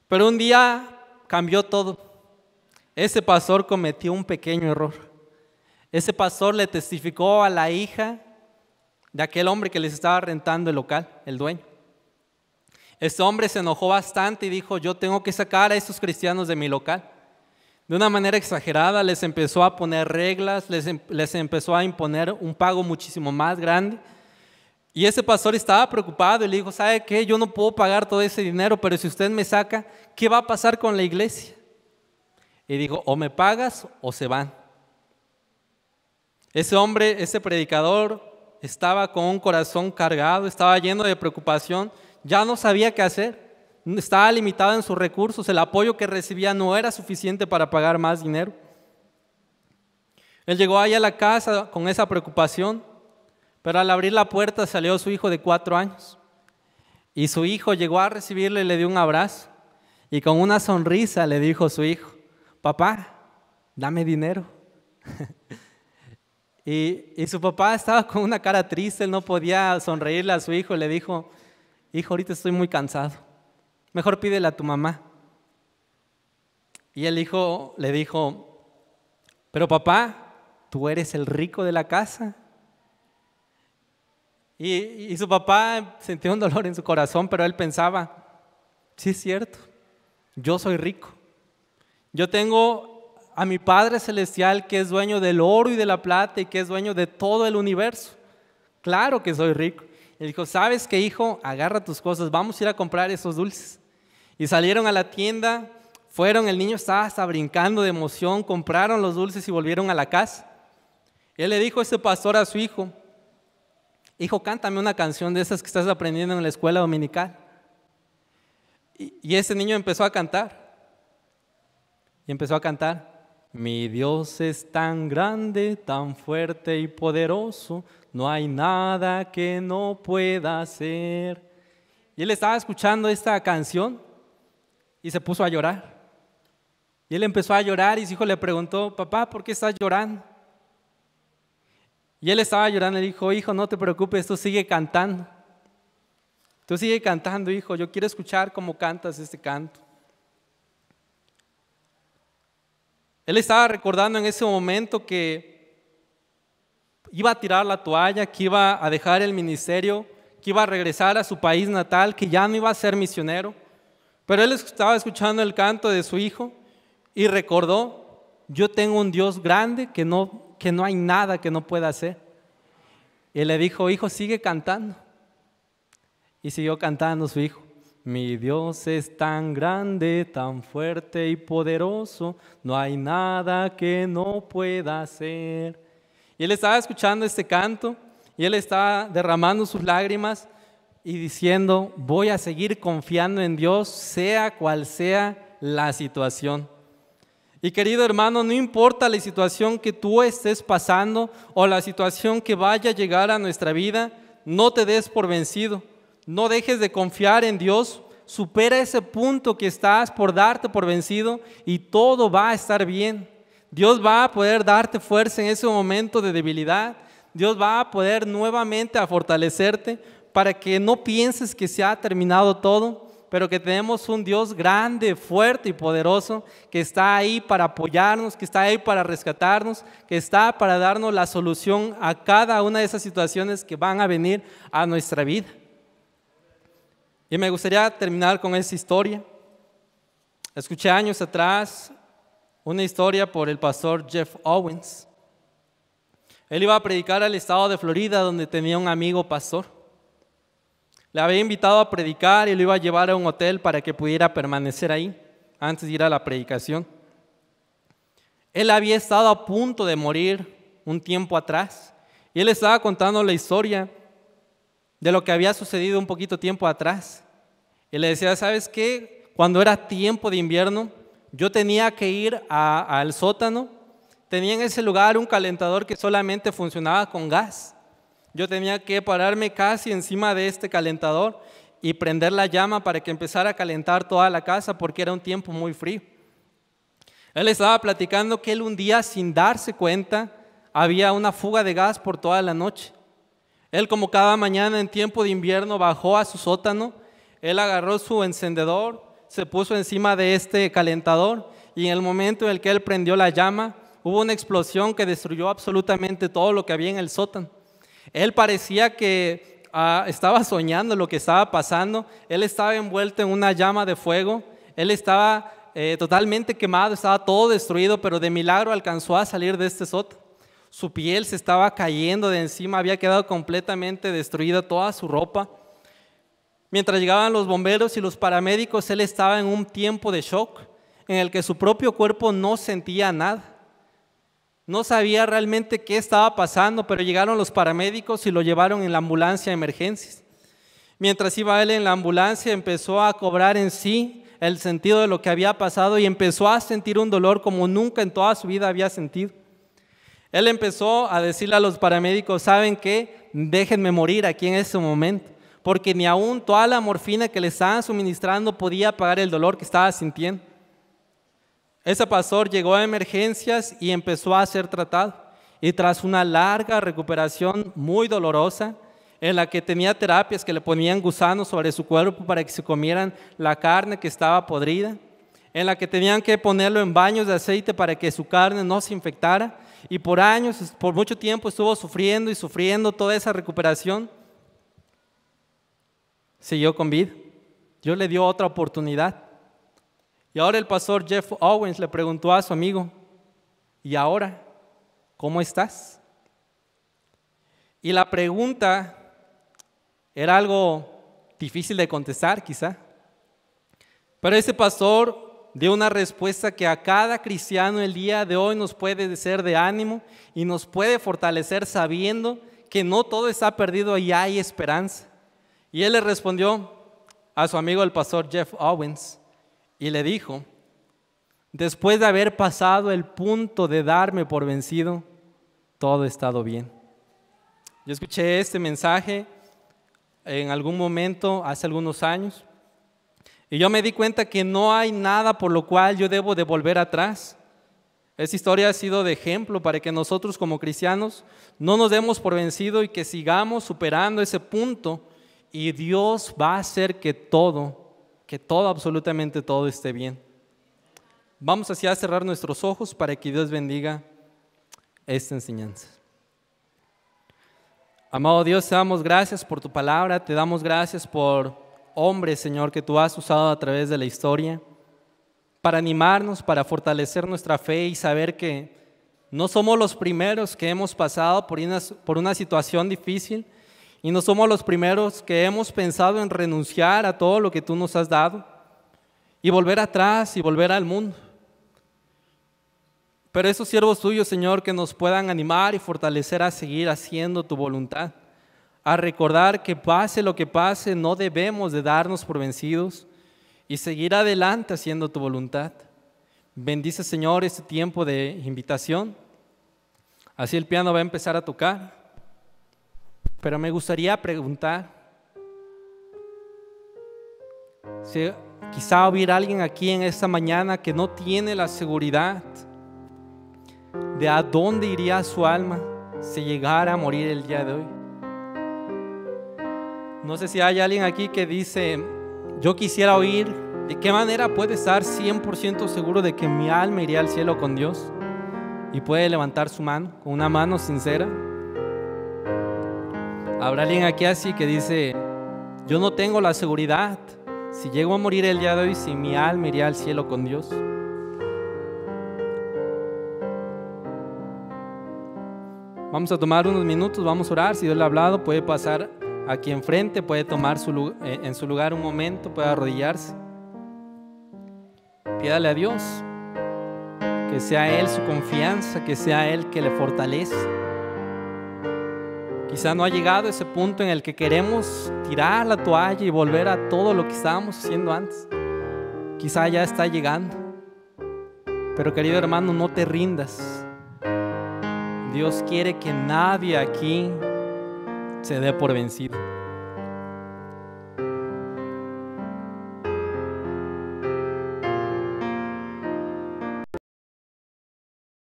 Pero un día cambió todo. Ese pastor cometió un pequeño error. Ese pastor le testificó a la hija de aquel hombre que les estaba rentando el local, el dueño. Este hombre se enojó bastante y dijo, yo tengo que sacar a estos cristianos de mi local. De una manera exagerada les empezó a poner reglas, les empezó a imponer un pago muchísimo más grande. Y ese pastor estaba preocupado y le dijo, ¿sabe qué? Yo no puedo pagar todo ese dinero, pero si usted me saca, ¿qué va a pasar con la iglesia? Y dijo, o me pagas o se van. Ese hombre, ese predicador, estaba con un corazón cargado, estaba lleno de preocupación, ya no sabía qué hacer, estaba limitado en sus recursos, el apoyo que recibía no era suficiente para pagar más dinero. Él llegó ahí a la casa con esa preocupación, pero al abrir la puerta salió su hijo de 4 años. Y su hijo llegó a recibirle y le dio un abrazo. Y con una sonrisa le dijo a su hijo, papá, dame dinero. Y su papá estaba con una cara triste, él no podía sonreírle a su hijo y le dijo, hijo, ahorita estoy muy cansado, mejor pídele a tu mamá. Y el hijo le dijo, pero papá, tú eres el rico de la casa. Y su papá sentía un dolor en su corazón, pero él pensaba, sí es cierto, yo soy rico. Yo tengo a mi Padre Celestial que es dueño del oro y de la plata y que es dueño de todo el universo. Claro que soy rico. Y dijo, ¿sabes qué, hijo? Agarra tus cosas, vamos a ir a comprar esos dulces. Y salieron a la tienda, fueron, el niño estaba hasta brincando de emoción, compraron los dulces y volvieron a la casa. Él le dijo a ese pastor a su hijo, hijo, cántame una canción de esas que estás aprendiendo en la escuela dominical. Y ese niño empezó a cantar. Y empezó a cantar. Mi Dios es tan grande, tan fuerte y poderoso, no hay nada que no pueda hacer. Y él estaba escuchando esta canción y se puso a llorar. Y él empezó a llorar y su hijo le preguntó, papá, ¿por qué estás llorando? Y él estaba llorando y le dijo, hijo, no te preocupes, tú sigue cantando. Tú sigue cantando, hijo, yo quiero escuchar cómo cantas este canto. Él estaba recordando en ese momento que iba a tirar la toalla, que iba a dejar el ministerio, que iba a regresar a su país natal, que ya no iba a ser misionero. Pero él estaba escuchando el canto de su hijo y recordó, yo tengo un Dios grande que no hay nada que no pueda hacer. Y le dijo, hijo, sigue cantando. Y siguió cantando su hijo. Mi Dios es tan grande, tan fuerte y poderoso, no hay nada que no pueda hacer. Y él estaba escuchando este canto y él estaba derramando sus lágrimas y diciendo, voy a seguir confiando en Dios, sea cual sea la situación. Y querido hermano, no importa la situación que tú estés pasando o la situación que vaya a llegar a nuestra vida, no te des por vencido. No dejes de confiar en Dios, supera ese punto que estás por darte por vencido y todo va a estar bien. Dios va a poder darte fuerza en ese momento de debilidad. Dios va a poder nuevamente a fortalecerte para que no pienses que se ha terminado todo. pero que tenemos un Dios grande, fuerte y poderoso, que está ahí para apoyarnos, que está ahí para rescatarnos, que está para darnos la solución a cada una de esas situaciones que van a venir a nuestra vida. Y me gustaría terminar con esa historia. Escuché años atrás una historia por el pastor Jeff Owens. Él iba a predicar al estado de Florida, donde tenía un amigo pastor. Le había invitado a predicar y lo iba a llevar a un hotel para que pudiera permanecer ahí antes de ir a la predicación. Él había estado a punto de morir un tiempo atrás y él estaba contando la historia de lo que había sucedido un poquito tiempo atrás. Y le decía, ¿sabes qué? Cuando era tiempo de invierno, yo tenía que ir al sótano. Tenía en ese lugar un calentador que solamente funcionaba con gas. Yo tenía que pararme casi encima de este calentador y prender la llama para que empezara a calentar toda la casa porque era un tiempo muy frío. Él estaba platicando que él un día, sin darse cuenta, había una fuga de gas por toda la noche. Él, como cada mañana en tiempo de invierno, bajó a su sótano. Él agarró su encendedor, se puso encima de este calentador y en el momento en el que él prendió la llama, hubo una explosión que destruyó absolutamente todo lo que había en el sótano. Él parecía que estaba soñando lo que estaba pasando. Él estaba envuelto en una llama de fuego. Él estaba totalmente quemado, estaba todo destruido, pero de milagro alcanzó a salir de este sótano. Su piel se estaba cayendo de encima, había quedado completamente destruida toda su ropa. Mientras llegaban los bomberos y los paramédicos, él estaba en un tiempo de shock en el que su propio cuerpo no sentía nada. No sabía realmente qué estaba pasando, pero llegaron los paramédicos y lo llevaron en la ambulancia de emergencias. Mientras iba él en la ambulancia, empezó a cobrar en sí el sentido de lo que había pasado y empezó a sentir un dolor como nunca en toda su vida había sentido. Él empezó a decirle a los paramédicos, ¿saben qué? Déjenme morir aquí en ese momento, porque ni aún toda la morfina que le estaban suministrando podía apagar el dolor que estaba sintiendo. Ese pastor llegó a emergencias y empezó a ser tratado. Y tras una larga recuperación muy dolorosa, en la que tenía terapias que le ponían gusanos sobre su cuerpo para que se comieran la carne que estaba podrida, en la que tenían que ponerlo en baños de aceite para que su carne no se infectara, y por años, por mucho tiempo estuvo sufriendo y sufriendo toda esa recuperación, siguió con vida. Dios le dio otra oportunidad. Y ahora el pastor Jeff Owens le preguntó a su amigo, ¿y ahora cómo estás? Y la pregunta era algo difícil de contestar quizá, pero ese pastor dio una respuesta que a cada cristiano el día de hoy nos puede ser de ánimo y nos puede fortalecer sabiendo que no todo está perdido y hay esperanza. Y él le respondió a su amigo el pastor Jeff Owens y le dijo, después de haber pasado el punto de darme por vencido, todo ha estado bien. Yo escuché este mensaje en algún momento hace algunos años y yo me di cuenta que no hay nada por lo cual yo debo de volver atrás. Esta historia ha sido de ejemplo para que nosotros como cristianos no nos demos por vencido y que sigamos superando ese punto, y Dios va a hacer que todo, absolutamente todo esté bien. Vamos así a cerrar nuestros ojos para que Dios bendiga esta enseñanza. Amado Dios, te damos gracias por tu palabra, te damos gracias por hombres, Señor, que tú has usado a través de la historia para animarnos, para fortalecer nuestra fe y saber que no somos los primeros que hemos pasado por una situación difícil, y no somos los primeros que hemos pensado en renunciar a todo lo que tú nos has dado y volver atrás y volver al mundo. Pero esos siervos tuyos, Señor, que nos puedan animar y fortalecer a seguir haciendo tu voluntad, a recordar que pase lo que pase, no debemos de darnos por vencidos y seguir adelante haciendo tu voluntad. Bendice, Señor, este tiempo de invitación. Así el piano va a empezar a tocar. Pero me gustaría preguntar si quizá hubiera alguien aquí en esta mañana que no tiene la seguridad de a dónde iría su alma si llegara a morir el día de hoy. No sé si hay alguien aquí que dice, Yo quisiera oír de qué manera puede estar 100% seguro de que mi alma iría al cielo con Dios, y puede levantar su mano con una mano sincera. Habrá alguien aquí así que dice: yo no tengo la seguridad si llego a morir el día de hoy, si mi alma iría al cielo con Dios. Vamos a tomar unos minutos, vamos a orar. Si Dios le ha hablado, puede pasar aquí enfrente, puede tomar en su lugar un momento, puede arrodillarse. Pídale a Dios que sea Él su confianza, que sea Él que le fortalece. Quizá no ha llegado ese punto en el que queremos tirar la toalla y volver a todo lo que estábamos haciendo antes. Quizá ya está llegando. Pero querido hermano, no te rindas. Dios quiere que nadie aquí se dé por vencido.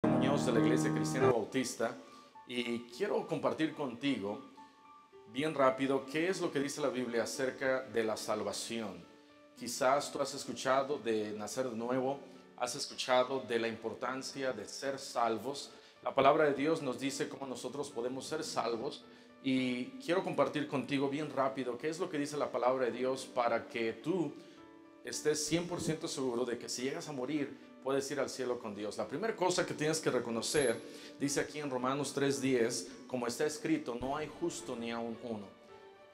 Muñoz de la Iglesia Cristiana Bautista, y quiero compartir contigo bien rápido qué es lo que dice la Biblia acerca de la salvación. Quizás tú has escuchado de nacer de nuevo, has escuchado de la importancia de ser salvos. La palabra de Dios nos dice cómo nosotros podemos ser salvos, y quiero compartir contigo bien rápido qué es lo que dice la palabra de Dios para que tú estés 100% seguro de que si llegas a morir puedes ir al cielo con Dios. La primera cosa que tienes que reconocer, dice aquí en Romanos 3:10, como está escrito, no hay justo ni aun uno.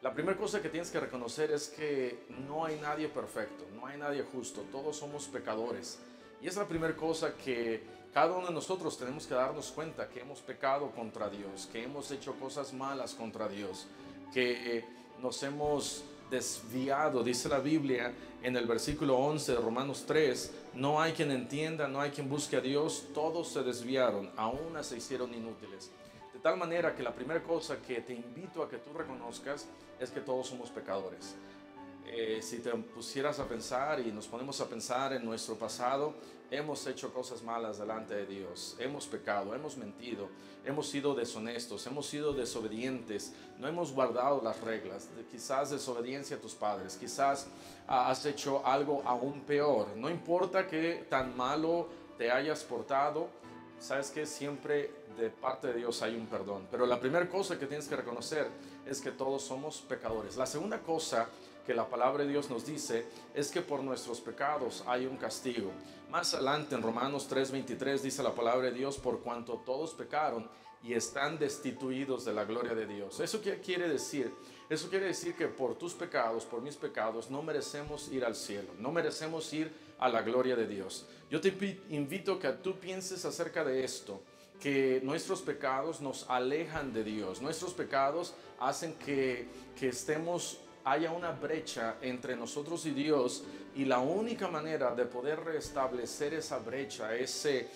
La primera cosa que tienes que reconocer es que no hay nadie perfecto, no hay nadie justo, todos somos pecadores. Y es la primera cosa que cada uno de nosotros tenemos que darnos cuenta, que hemos pecado contra Dios, que hemos hecho cosas malas contra Dios, que nos hemos desviado. Dice la Biblia en el versículo 11 de Romanos 3, no hay quien entienda, no hay quien busque a Dios, todos se desviaron, aún se hicieron inútiles. De tal manera que la primera cosa que te invito a que tú reconozcas es que todos somos pecadores. Si te pusieras a pensar y nos ponemos a pensar en nuestro pasado, hemos hecho cosas malas delante de Dios, hemos pecado, hemos mentido, hemos sido deshonestos, hemos sido desobedientes, no hemos guardado las reglas, quizás desobediencia a tus padres, quizás has hecho algo aún peor. No importa que tan malo te hayas portado, sabes que siempre de parte de Dios hay un perdón. Pero la primera cosa que tienes que reconocer es que todos somos pecadores. La segunda cosa que la palabra de Dios nos dice es que por nuestros pecados hay un castigo. Más adelante en Romanos 3:23 dice la palabra de Dios: por cuanto todos pecaron y están destituidos de la gloria de Dios. ¿Eso qué quiere decir? Eso quiere decir que por tus pecados, por mis pecados, no merecemos ir al cielo, no merecemos ir a la gloria de Dios. Yo te invito a que tú pienses acerca de esto, que nuestros pecados nos alejan de Dios, nuestros pecados hacen que haya una brecha entre nosotros y Dios, y la única manera de poder restablecer esa brecha, ese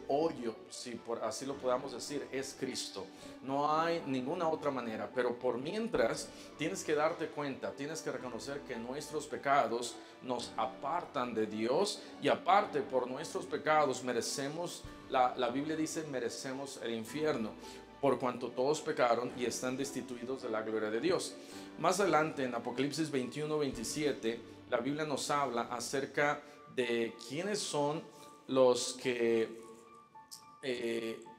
hoyo, si por así lo podamos decir, es Cristo. No hay ninguna otra manera. Pero por mientras tienes que darte cuenta, tienes que reconocer que nuestros pecados nos apartan de Dios, y aparte por nuestros pecados merecemos, la Biblia dice, merecemos el infierno, por cuanto todos pecaron y están destituidos de la gloria de Dios. Más adelante en Apocalipsis 21:27, la Biblia nos habla acerca de quiénes son los que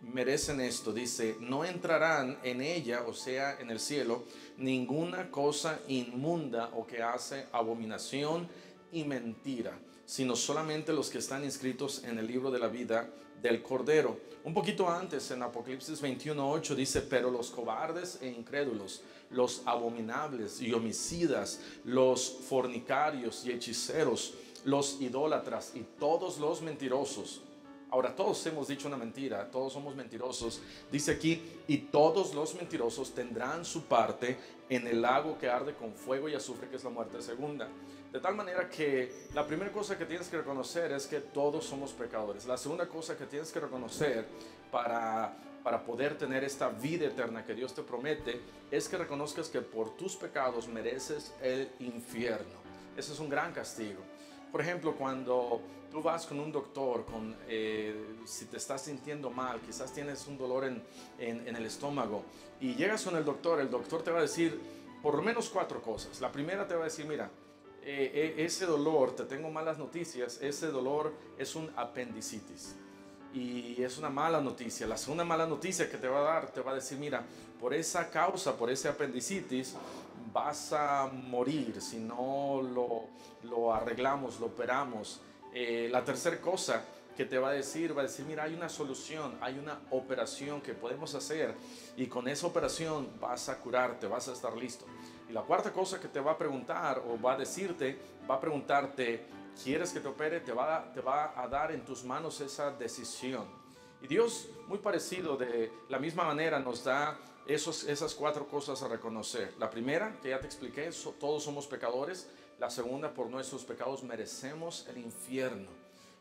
merecen esto. Dice: no entrarán en ella, o sea, en el cielo, ninguna cosa inmunda o que hace abominación y mentira, sino solamente los que están inscritos en el libro de la vida del Cordero. Un poquito antes, en Apocalipsis 21:8 dice: pero los cobardes e incrédulos, los abominables y homicidas, los fornicarios y hechiceros, los idólatras y todos los mentirosos. Ahora, todos hemos dicho una mentira, todos somos mentirosos. Dice aquí: y todos los mentirosos tendrán su parte en el lago que arde con fuego y azufre, que es la muerte segunda. De tal manera que la primera cosa que tienes que reconocer es que todos somos pecadores. La segunda cosa que tienes que reconocer para poder tener esta vida eterna que Dios te promete es que reconozcas que por tus pecados mereces el infierno. Ese es un gran castigo. Por ejemplo, cuando tú vas con un doctor, si te estás sintiendo mal, quizás tienes un dolor en el estómago, y llegas con el doctor te va a decir por lo menos 4 cosas. La primera te va a decir: mira, ese dolor, te tengo malas noticias, ese dolor es un apendicitis. Y es una mala noticia. La segunda mala noticia que te va a dar, te va a decir, mira, por esa causa, por ese apendicitis, vas a morir si no lo arreglamos, lo operamos. La tercera cosa que te va a decir, mira, hay una solución, hay una operación que podemos hacer y con esa operación vas a curarte, vas a estar listo. Y la cuarta cosa que te va a preguntar o va a decirte, va a preguntarte, ¿quieres que te opere? Te va a dar en tus manos esa decisión. Y Dios, muy parecido, de la misma manera, nos da esas cuatro cosas a reconocer. La primera, que ya te expliqué, todos somos pecadores. La segunda, por nuestros pecados merecemos el infierno.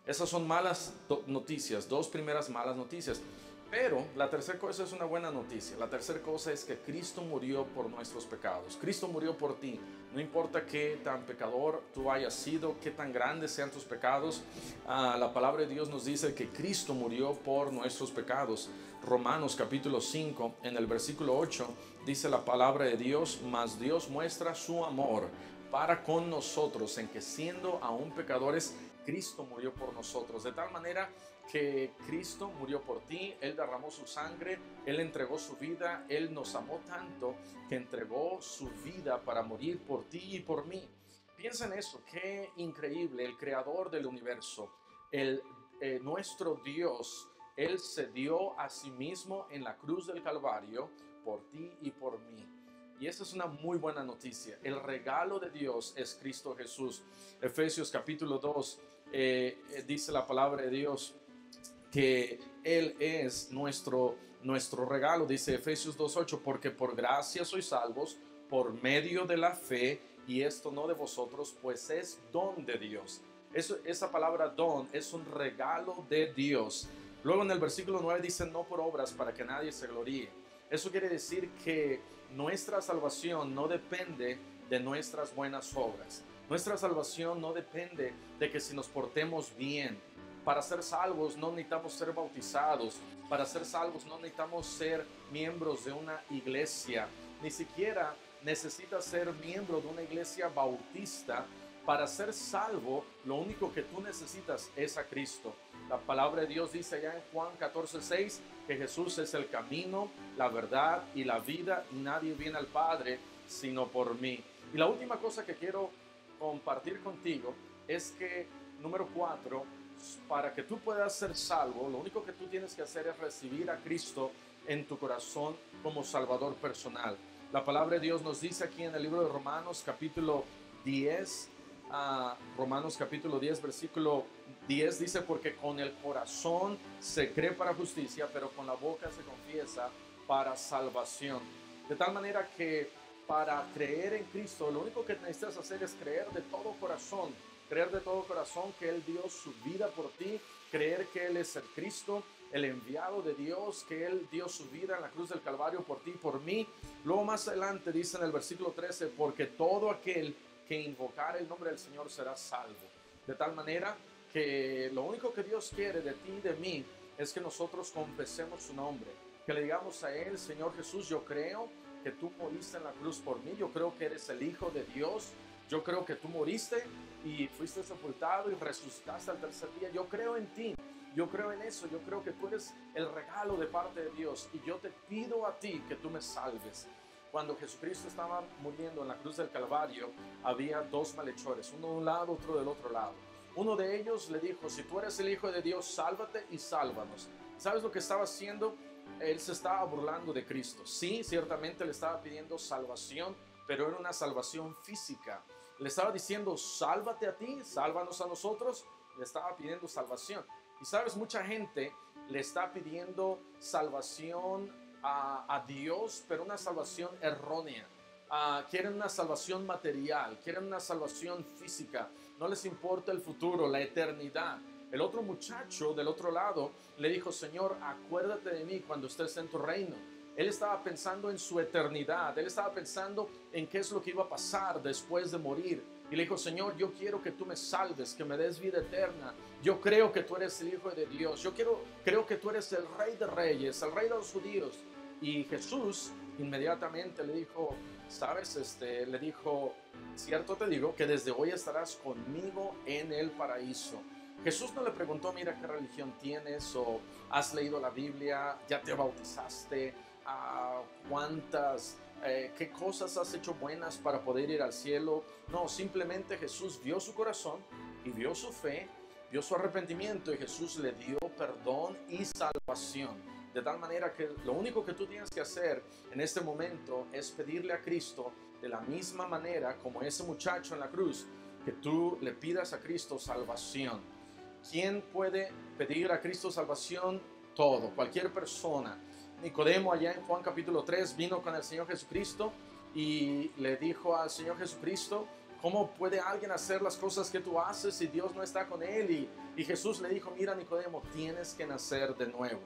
Esas son malas noticias, dos primeras malas noticias. Pero la tercera cosa es una buena noticia. La tercera cosa es que Cristo murió por nuestros pecados. Cristo murió por ti. No importa qué tan pecador tú hayas sido, qué tan grandes sean tus pecados. La palabra de Dios nos dice que Cristo murió por nuestros pecados. Romanos capítulo 5, en el versículo 8, dice la palabra de Dios, mas Dios muestra su amor para con nosotros, en que siendo aún pecadores, Cristo murió por nosotros. De tal manera que Cristo murió por ti, Él derramó su sangre, Él entregó su vida, Él nos amó tanto que entregó su vida para morir por ti y por mí. Piensa en eso, qué increíble, el creador del universo, nuestro Dios, Él se dio a sí mismo en la cruz del Calvario por ti y por mí. Y esa es una muy buena noticia. El regalo de Dios es Cristo Jesús. Efesios capítulo 2 dice la palabra de Dios que Él es nuestro regalo. Dice Efesios 2:8, porque por gracia sois salvos por medio de la fe, y esto no de vosotros, pues es don de Dios. Esa palabra don es un regalo de Dios. Luego en el versículo 9 dice, no por obras para que nadie se gloríe. Eso quiere decir que nuestra salvación no depende de nuestras buenas obras. Nuestra salvación no depende de que si nos portemos bien. Para ser salvos no necesitamos ser bautizados. Para ser salvos no necesitamos ser miembros de una iglesia. Ni siquiera necesitas ser miembro de una iglesia bautista. Para ser salvo, lo único que tú necesitas es a Cristo. La palabra de Dios dice allá en Juan 14:6 que Jesús es el camino, la verdad y la vida, y nadie viene al Padre sino por mí. Y la última cosa que quiero compartir contigo es que, número 4, para que tú puedas ser salvo, lo único que tú tienes que hacer es recibir a Cristo en tu corazón como Salvador personal. La palabra de Dios nos dice aquí en el libro de Romanos capítulo 10, Romanos capítulo 10, versículo 10 dice, porque con el corazón se cree para justicia, pero con la boca se confiesa para salvación. De tal manera que para creer en Cristo, lo único que necesitas hacer es creer de todo corazón que Él dio su vida por ti, creer que Él es el Cristo, el enviado de Dios, que Él dio su vida en la cruz del Calvario por ti y por mí. Luego más adelante dice en el versículo 13, porque todo aquel que invocar el nombre del Señor será salvo. De tal manera que lo único que Dios quiere de ti y de mí es que nosotros confesemos su nombre, que le digamos a Él, Señor Jesús, yo creo que tú moriste en la cruz por mí, yo creo que eres el Hijo de Dios, yo creo que tú moriste y fuiste sepultado y resucitaste al tercer día, yo creo en ti, yo creo en eso, yo creo que tú eres el regalo de parte de Dios y yo te pido a ti que tú me salves. Cuando Jesucristo estaba muriendo en la cruz del Calvario, había dos malhechores, uno de un lado, otro del otro lado. Uno de ellos le dijo, si tú eres el Hijo de Dios, sálvate y sálvanos. ¿Sabes lo que estaba haciendo? Él se estaba burlando de Cristo. Sí, ciertamente le estaba pidiendo salvación, pero era una salvación física. Le estaba diciendo, sálvate a ti, sálvanos a nosotros. Le estaba pidiendo salvación. Y sabes, mucha gente le está pidiendo salvación a Dios, pero una salvación errónea. Quieren una salvación material, quieren una salvación física. No les importa el futuro, la eternidad. El otro muchacho del otro lado le dijo, Señor, acuérdate de mí cuando estés en tu reino. Él estaba pensando en su eternidad, él estaba pensando en qué es lo que iba a pasar después de morir. Y le dijo, Señor, yo quiero que tú me salves, que me des vida eterna. Yo creo que tú eres el Hijo de Dios. Yo creo que tú eres el Rey de Reyes, el Rey de los judíos. Y Jesús inmediatamente le dijo, sabes, le dijo, cierto te digo que desde hoy estarás conmigo en el paraíso. Jesús no le preguntó, mira qué religión tienes, o has leído la Biblia, ya te bautizaste, qué cosas has hecho buenas para poder ir al cielo. No, simplemente Jesús vio su corazón y vio su fe, vio su arrepentimiento, y Jesús le dio perdón y salvación. De tal manera que lo único que tú tienes que hacer en este momento es pedirle a Cristo, de la misma manera como ese muchacho en la cruz, que tú le pidas a Cristo salvación. ¿Quién puede pedir a Cristo salvación? Todo, cualquier persona. Nicodemo, allá en Juan capítulo 3, vino con el Señor Jesucristo y le dijo al Señor Jesucristo, ¿cómo puede alguien hacer las cosas que tú haces si Dios no está con él? Y Jesús le dijo, mira Nicodemo, tienes que nacer de nuevo.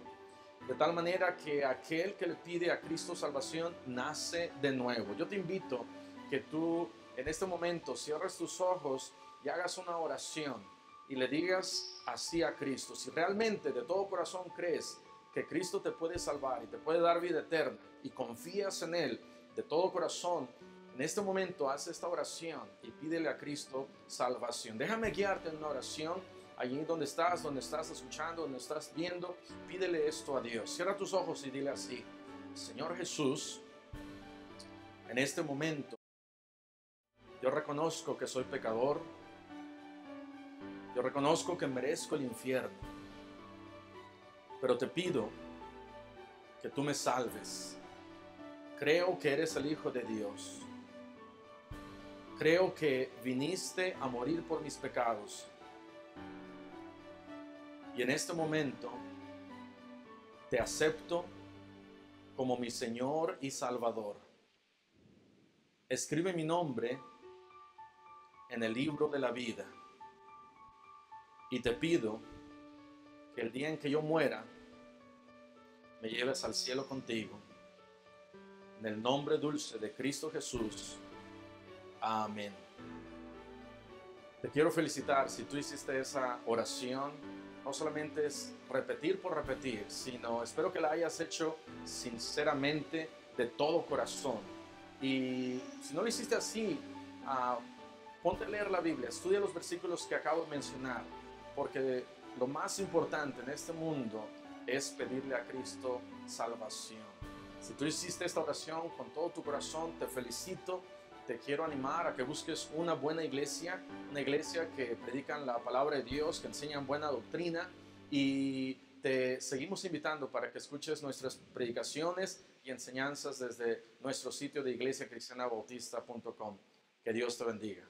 De tal manera que aquel que le pide a Cristo salvación nace de nuevo. Yo te invito que tú en este momento cierres tus ojos y hagas una oración y le digas así a Cristo. Si realmente de todo corazón crees que Cristo te puede salvar y te puede dar vida eterna y confías en Él de todo corazón, en este momento haz esta oración y pídele a Cristo salvación. Déjame guiarte en una oración. Allí donde estás escuchando, donde estás viendo, pídele esto a Dios. Cierra tus ojos y dile así: Señor Jesús, en este momento yo reconozco que soy pecador. Yo reconozco que merezco el infierno. Pero te pido que tú me salves. Creo que eres el Hijo de Dios. Creo que viniste a morir por mis pecados. Y en este momento te acepto como mi Señor y Salvador. Escribe mi nombre en el libro de la vida. Y te pido que el día en que yo muera, me lleves al cielo contigo. En el nombre dulce de Cristo Jesús. Amén. Te quiero felicitar si tú hiciste esa oración. No solamente es repetir por repetir, sino espero que la hayas hecho sinceramente, de todo corazón. Y si no lo hiciste así, ponte a leer la Biblia, estudia los versículos que acabo de mencionar, porque lo más importante en este mundo es pedirle a Cristo salvación. Si tú hiciste esta oración con todo tu corazón, te felicito. Te quiero animar a que busques una buena iglesia, una iglesia que predican la palabra de Dios, que enseñan buena doctrina, y te seguimos invitando para que escuches nuestras predicaciones y enseñanzas desde nuestro sitio de iglesiacristianabautista.com. Que Dios te bendiga.